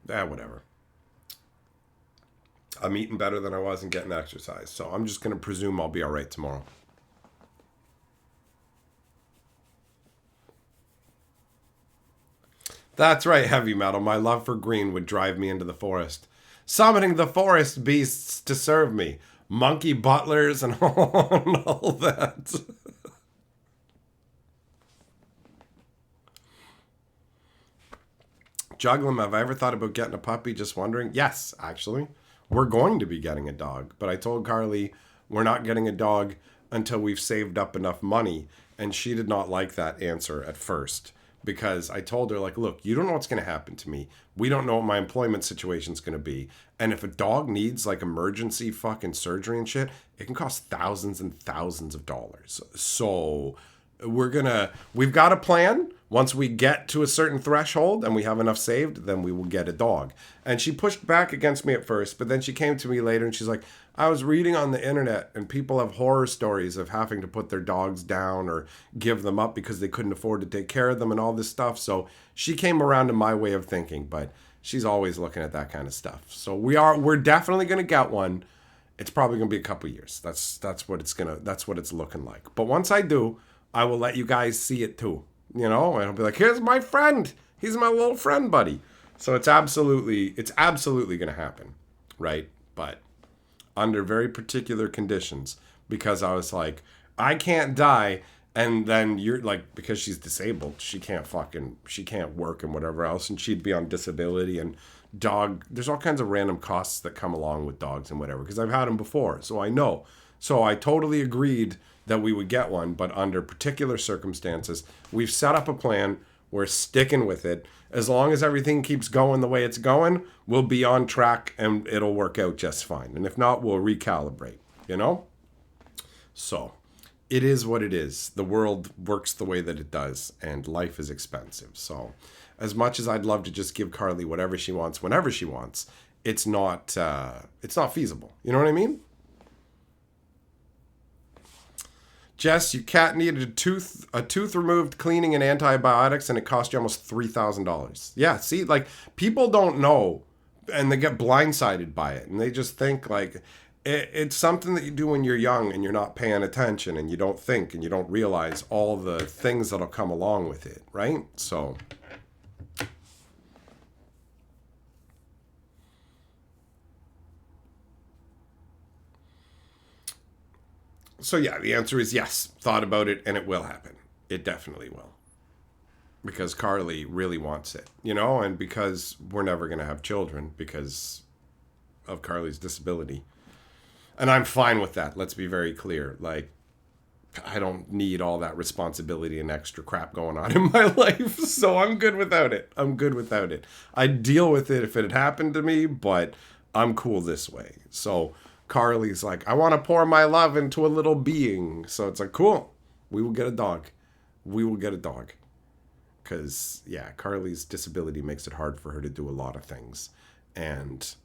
Whatever. I'm eating better than I was and getting exercise, so I'm just going to presume I'll be all right tomorrow. That's right, Heavy Metal. My love for green would drive me into the forest. Summoning the forest beasts to serve me. Monkey butlers and all that. Juggling, have I ever thought about getting a puppy? Just wondering. Yes, actually. We're going to be getting a dog. But I told Carly we're not getting a dog until we've saved up enough money. And she did not like that answer at first. Because I told her, like, look, you don't know what's going to happen to me. We don't know what my employment situation's going to be. And if a dog needs, like, emergency fucking surgery and shit, it can cost thousands and thousands of dollars. So we've got a plan. Once we get to a certain threshold and we have enough saved, then we will get a dog. And she pushed back against me at first, but then she came to me later and she's like, I was reading on the internet and people have horror stories of having to put their dogs down or give them up because they couldn't afford to take care of them and all this stuff. So she came around to my way of thinking, but she's always looking at that kind of stuff. So we're definitely going to get one. It's probably going to be a couple years. That's what it's looking like. But once I do, I will let you guys see it too. You know, and I'll be like, here's my friend. He's my little friend buddy. So it's absolutely going to happen, right? But under very particular conditions, because I was like, I can't die. And then you're like, because she's disabled, she can't work and whatever else. And she'd be on disability and there's all kinds of random costs that come along with dogs and whatever, because I've had them before. So I know. So I totally agreed that we would get one, but under particular circumstances, we've set up a plan. We're sticking with it. As long as everything keeps going the way it's going, we'll be on track and it'll work out just fine. And if not, we'll recalibrate, you know? So it is what it is. The world works the way that it does, and life is expensive. So as much as I'd love to just give Carly whatever she wants, whenever she wants, it's not feasible. You know what I mean? Jess, your cat needed a tooth removed, cleaning, and antibiotics, and it cost you almost $3,000. Yeah, see, like, people don't know, and they get blindsided by it, and they just think, like, it's something that you do when you're young, and you're not paying attention, and you don't think, and you don't realize all the things that'll come along with it, right? So yeah, the answer is yes. Thought about it, and it will happen. It definitely will. Because Carly really wants it, you know, and because we're never going to have children because of Carly's disability. And I'm fine with that. Let's be very clear. Like, I don't need all that responsibility and extra crap going on in my life. So I'm good without it. I'm good without it. I'd deal with it if it had happened to me, but I'm cool this way. So Carly's like, I want to pour my love into a little being. So it's like, cool. We will get a dog. We will get a dog. Because, yeah, Carly's disability makes it hard for her to do a lot of things. And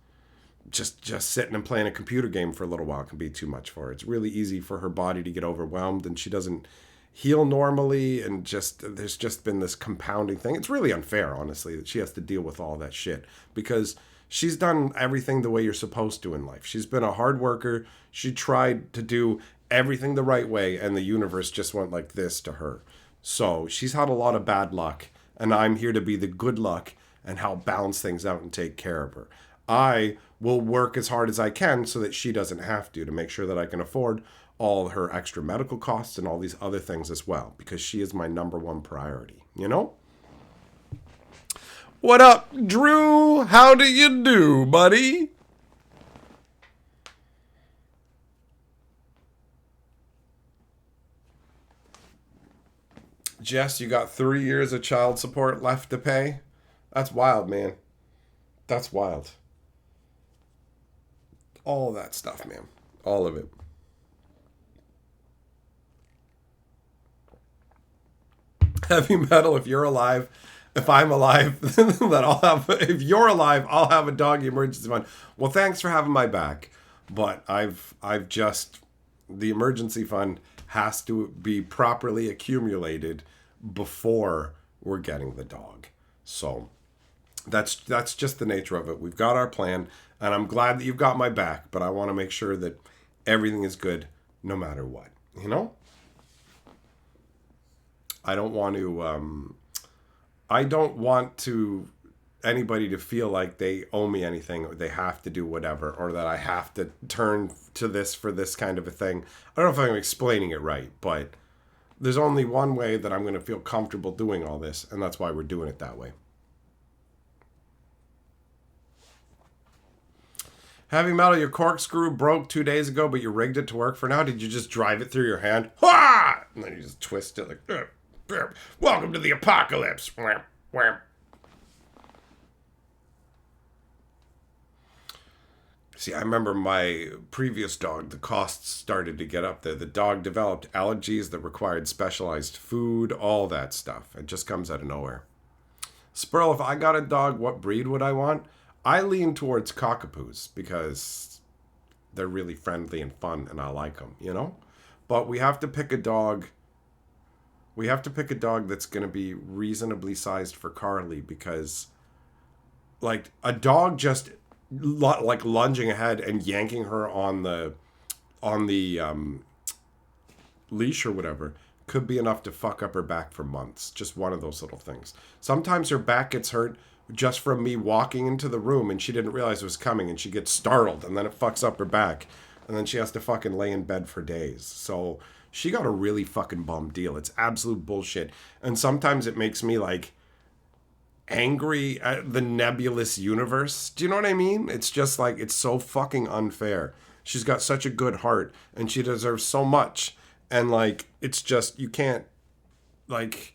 just sitting and playing a computer game for a little while can be too much for her. It's really easy for her body to get overwhelmed, and she doesn't heal normally, and there's just been this compounding thing. It's really unfair, honestly, that she has to deal with all that shit, because she's done everything the way you're supposed to in life. She's been a hard worker. She tried to do everything the right way, and the universe just went like this to her. So she's had a lot of bad luck, and I'm here to be the good luck and help balance things out and take care of her. I will work as hard as I can so that she doesn't have to make sure that I can afford all her extra medical costs and all these other things as well, because she is my number one priority, you know? What up, Drew? How do you do, buddy? Jess, you got 3 years of child support left to pay? That's wild, man. That's wild. All of that stuff, man. All of it. Heavy metal, if you're alive, if I'm alive, then if you're alive, I'll have a doggy emergency fund. Well, thanks for having my back. But the emergency fund has to be properly accumulated before we're getting the dog. So that's just the nature of it. We've got our plan, and I'm glad that you've got my back, but I want to make sure that everything is good no matter what, you know? I don't want to anybody to feel like they owe me anything, or they have to do whatever, or that I have to turn to this for this kind of a thing. I don't know if I'm explaining it right, but there's only one way that I'm going to feel comfortable doing all this, and that's why we're doing it that way. Heavy metal, your corkscrew broke 2 days ago, but you rigged it to work for now. Did you just drive it through your hand? Ha! And then you just twist it like, welcome to the apocalypse. See, I remember my previous dog, the costs started to get up there. The dog developed allergies that required specialized food, all that stuff. It just comes out of nowhere. Sperl, if I got a dog, what breed would I want? I lean towards cockapoos because they're really friendly and fun, and I like them, you know? But we have to pick a dog. We have to pick a dog that's going to be reasonably sized for Carly, because, like, a dog just like lunging ahead and yanking her on the leash or whatever could be enough to fuck up her back for months. Just one of those little things. Sometimes her back gets hurt just from me walking into the room and she didn't realize it was coming, and she gets startled, and then it fucks up her back, and then she has to fucking lay in bed for days. So she got a really fucking bum deal. It's absolute bullshit. And sometimes it makes me like angry at the nebulous universe. Do you know what I mean? It's just like, it's so fucking unfair. She's got such a good heart and she deserves so much. And like, it's just, you can't, like,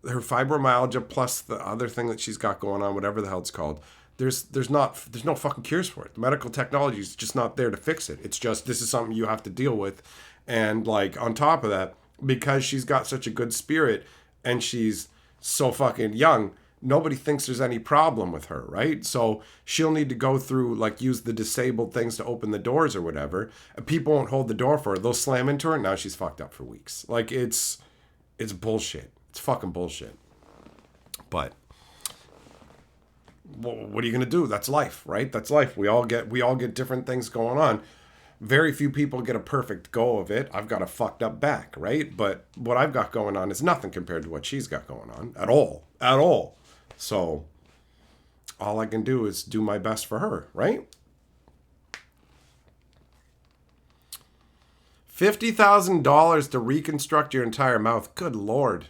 her fibromyalgia plus the other thing that she's got going on, whatever the hell it's called. There's no fucking cures for it. The medical technology is just not there to fix it. It's just, this is something you have to deal with. And like, on top of that, because she's got such a good spirit and she's so fucking young, nobody thinks there's any problem with her, right? So she'll need to go through, like, use the disabled things to open the doors or whatever. People won't hold the door for her. They'll slam into her and now she's fucked up for weeks. Like, it's bullshit. It's fucking bullshit. But what are you gonna do? That's life, right? That's life. We all get different things going on. Very few people get a perfect go of it. I've got a fucked up back, right? But what I've got going on is nothing compared to what she's got going on at all. So all I can do is do my best for her, right? $50,000 to reconstruct your entire mouth. Good Lord.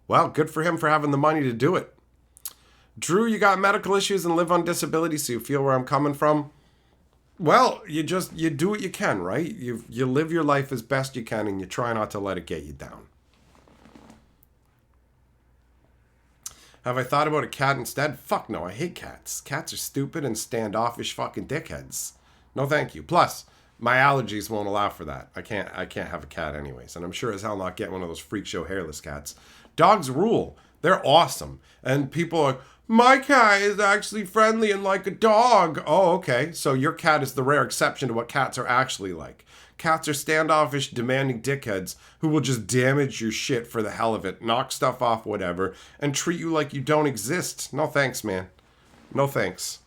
Well, good for him for having the money to do it. Drew, you got medical issues and live on disability, so you feel where I'm coming from? Well, you do what you can, right? You live your life as best you can and you try not to let it get you down. Have I thought about a cat instead? Fuck no, I hate cats. Cats are stupid and standoffish fucking dickheads. No thank you. Plus, my allergies won't allow for that. I can't have a cat anyways. And I'm sure as hell not get one of those freak show hairless cats. Dogs rule. They're awesome. And people are, my cat is actually friendly and like a dog. Oh, okay. So your cat is the rare exception to what cats are actually like. Cats are standoffish, demanding dickheads who will just damage your shit for the hell of it, knock stuff off, whatever, and treat you like you don't exist. No thanks, man. No thanks.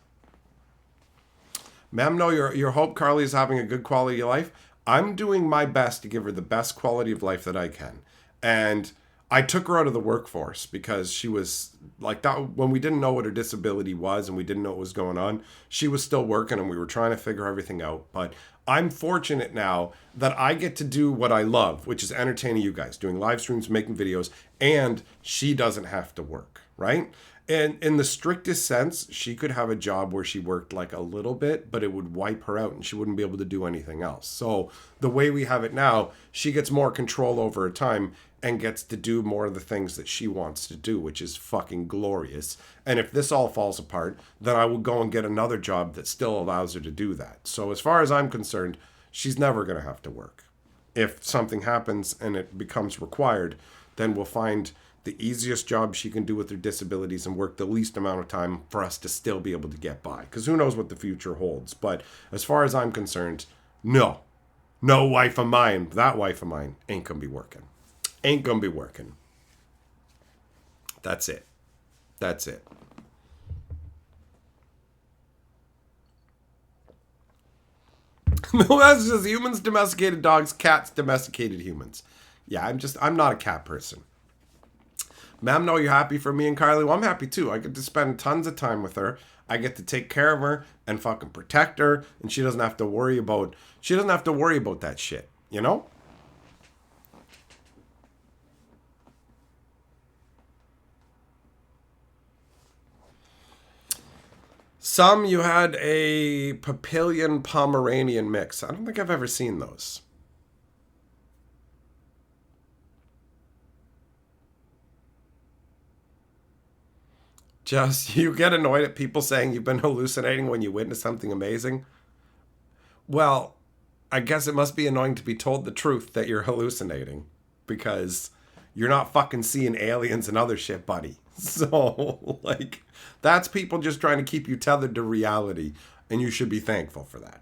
Ma'am, no, your hope Carly is having a good quality of life. I'm doing my best to give her the best quality of life that I can. And I took her out of the workforce because she was like that when we didn't know what her disability was and we didn't know what was going on. She was still working and we were trying to figure everything out. But I'm fortunate now that I get to do what I love, which is entertaining you guys, doing live streams, making videos, and she doesn't have to work, right? And in the strictest sense, she could have a job where she worked like a little bit, but it would wipe her out and she wouldn't be able to do anything else. So the way we have it now, she gets more control over her time and gets to do more of the things that she wants to do, which is fucking glorious. And if this all falls apart, then I will go and get another job that still allows her to do that. So as far as I'm concerned, she's never going to have to work. If something happens and it becomes required, then we'll find the easiest job she can do with her disabilities and work the least amount of time for us to still be able to get by. Because who knows what the future holds. But as far as I'm concerned, no. No wife of mine. That wife of mine ain't going to be working. Ain't going to be working. That's it. That's it. No, that's just humans domesticated dogs, cats domesticated humans. Yeah, I'm not a cat person. Ma'am, no, you're happy for me and Carly? Well, I'm happy too. I get to spend tons of time with her. I get to take care of her and fucking protect her, and she doesn't have to worry about that shit, you know? Some you had a Papillion Pomeranian mix. I don't think I've ever seen those. Just, you get annoyed at people saying you've been hallucinating when you witness something amazing? Well, I guess it must be annoying to be told the truth that you're hallucinating. Because you're not fucking seeing aliens and other shit, buddy. So, like, that's people just trying to keep you tethered to reality. And you should be thankful for that.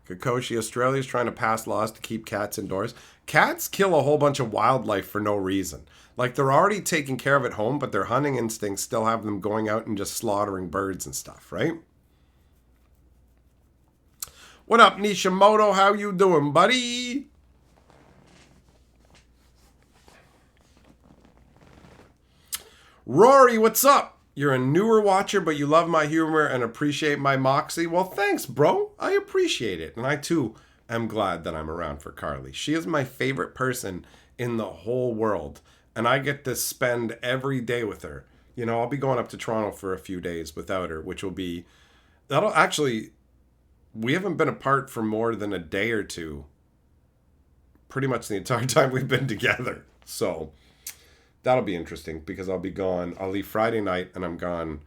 Kokoshi, Australia's trying to pass laws to keep cats indoors. Cats kill a whole bunch of wildlife for no reason. Like, they're already taking care of it home, but their hunting instincts still have them going out and just slaughtering birds and stuff, right? What up, Nishimoto? How you doing, buddy? Rory, what's up? You're a newer watcher, but you love my humor and appreciate my moxie. Well, thanks, bro. I appreciate it. And I, too, am glad that I'm around for Carly. She is my favorite person in the whole world. And I get to spend every day with her. You know, I'll be going up to Toronto for a few days without her, which will be... That'll actually... We haven't been apart for more than a day or two. Pretty much the entire time we've been together. So... That'll be interesting because I'll be gone. I'll leave Friday night and I'm gone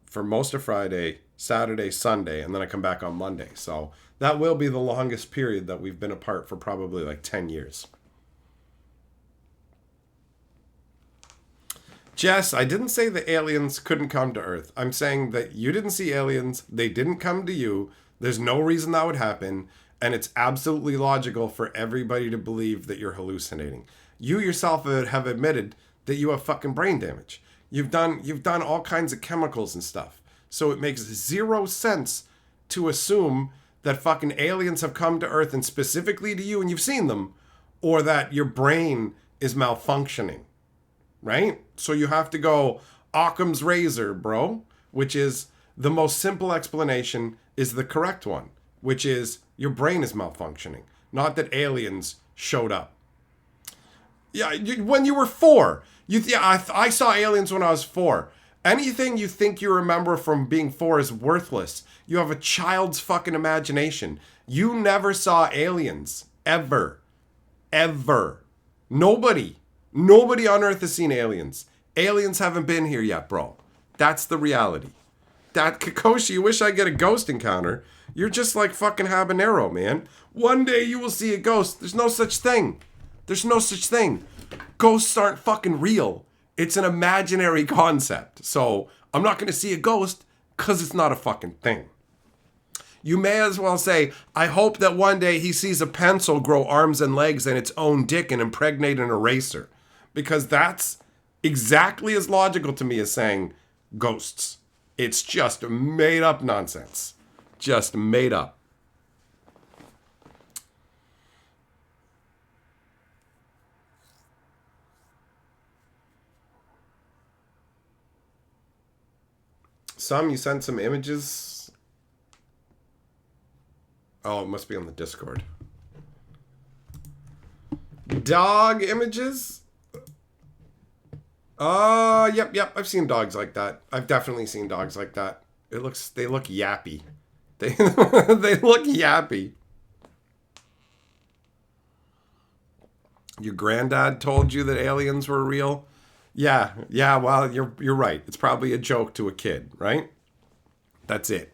for most of Friday, Saturday, Sunday, and then I come back on Monday. So that will be the longest period that we've been apart for probably like 10 years. Jess, I didn't say the aliens couldn't come to Earth. I'm saying that you didn't see aliens. They didn't come to you. There's no reason that would happen. And it's absolutely logical for everybody to believe that you're hallucinating. You yourself have admitted that you have fucking brain damage. You've done all kinds of chemicals and stuff. So it makes zero sense to assume that fucking aliens have come to Earth and specifically to you and you've seen them, or that your brain is malfunctioning, right? So you have to go Occam's razor, bro, which is the most simple explanation is the correct one, which is your brain is malfunctioning, not that aliens showed up. Yeah, when you were 4. I saw aliens when I was 4. Anything you think you remember from being 4 is worthless. You have a child's fucking imagination. You never saw aliens. Ever. Ever. Nobody on Earth has seen aliens. Aliens haven't been here yet, bro. That's the reality. That Kikoshi, you wish I get a ghost encounter. You're just like fucking habanero, man. One day you will see a ghost. There's no such thing. There's no such thing. Ghosts aren't fucking real. It's an imaginary concept. So I'm not going to see a ghost because it's not a fucking thing. You may as well say, I hope that one day he sees a pencil grow arms and legs and its own dick and impregnate an eraser. Because that's exactly as logical to me as saying ghosts. It's just made up nonsense. Just made up. You sent some images. Oh, it must be on the Discord. Dog images? Yep. I've seen dogs like that. I've definitely seen dogs like that. They look yappy. They look yappy. Your granddad told you that aliens were real? Yeah, well, you're right. It's probably a joke to a kid, right? That's it.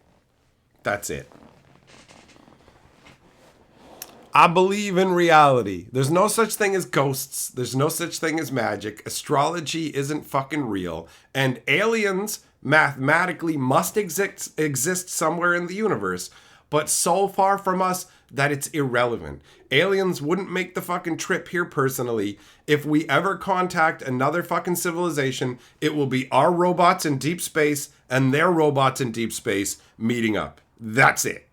I believe in reality. There's no such thing as ghosts. There's no such thing as magic. Astrology isn't fucking real. And aliens mathematically must exist somewhere in the universe, but so far from us that it's irrelevant. Aliens wouldn't make the fucking trip here personally. If we ever contact another fucking civilization, it will be our robots in deep space and their robots in deep space meeting up. That's it.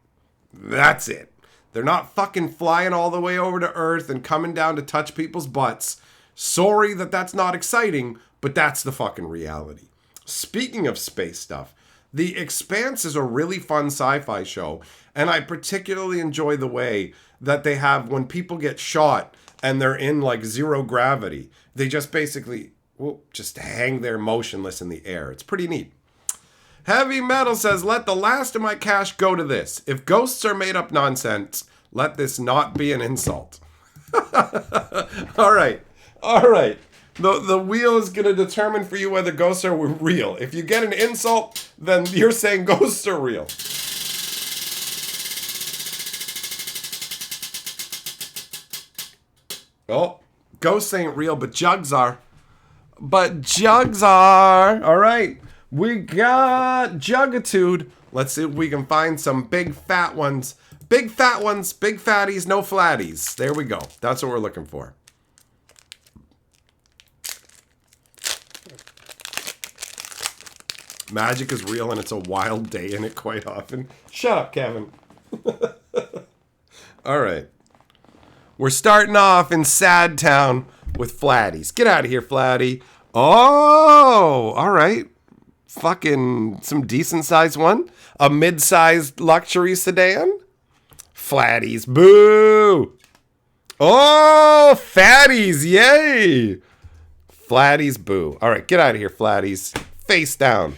They're not fucking flying all the way over to Earth and coming down to touch people's butts. Sorry that that's not exciting, but that's the fucking reality. Speaking of space stuff, The Expanse is a really fun sci-fi show, and I particularly enjoy the way that they have when people get shot and they're in like zero gravity. They just basically just hang there motionless in the air. It's pretty neat. Heavy Metal says, let the last of my cash go to this. If ghosts are made up nonsense, let this not be an insult. All right. The wheel is going to determine for you whether ghosts are real. If you get an insult, then you're saying ghosts are real. Oh, ghosts ain't real, but jugs are. All right. We got Jugitude. Let's see if we can find some big fat ones. Big fatties, no flatties. There we go. That's what we're looking for. Magic is real and it's a wild day in it quite often. Shut up, Kevin. All right. We're starting off in Sad Town with flatties. Get out of here, flatty. Oh, all right. Fucking some decent sized one. A mid-sized luxury sedan. Flatties. Boo. Oh, fatties. Yay. Flatties. Boo. All right, get out of here, flatties. Face down.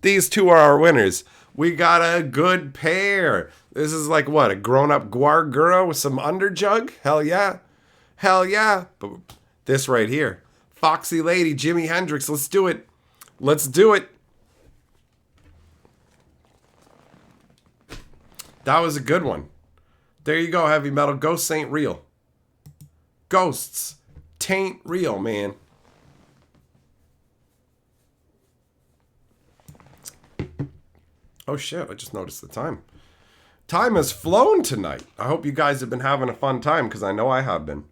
These two are our winners. We got a good pair. This is like what? A grown-up Guargura with some underjug? Hell yeah. Hell yeah. But this right here. Foxy Lady, Jimi Hendrix. Let's do it. Let's do it. That was a good one. There you go, heavy metal. Ghosts ain't real. Ghosts tain't real, man. Oh shit, I just noticed the time. Time has flown tonight. I hope you guys have been having a fun time, because I know I have been.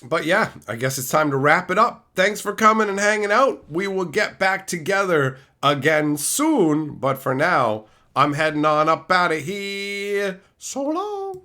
But yeah, I guess it's time to wrap it up. Thanks for coming and hanging out. We will get back together again soon. But for now, I'm heading on up out of here. So long.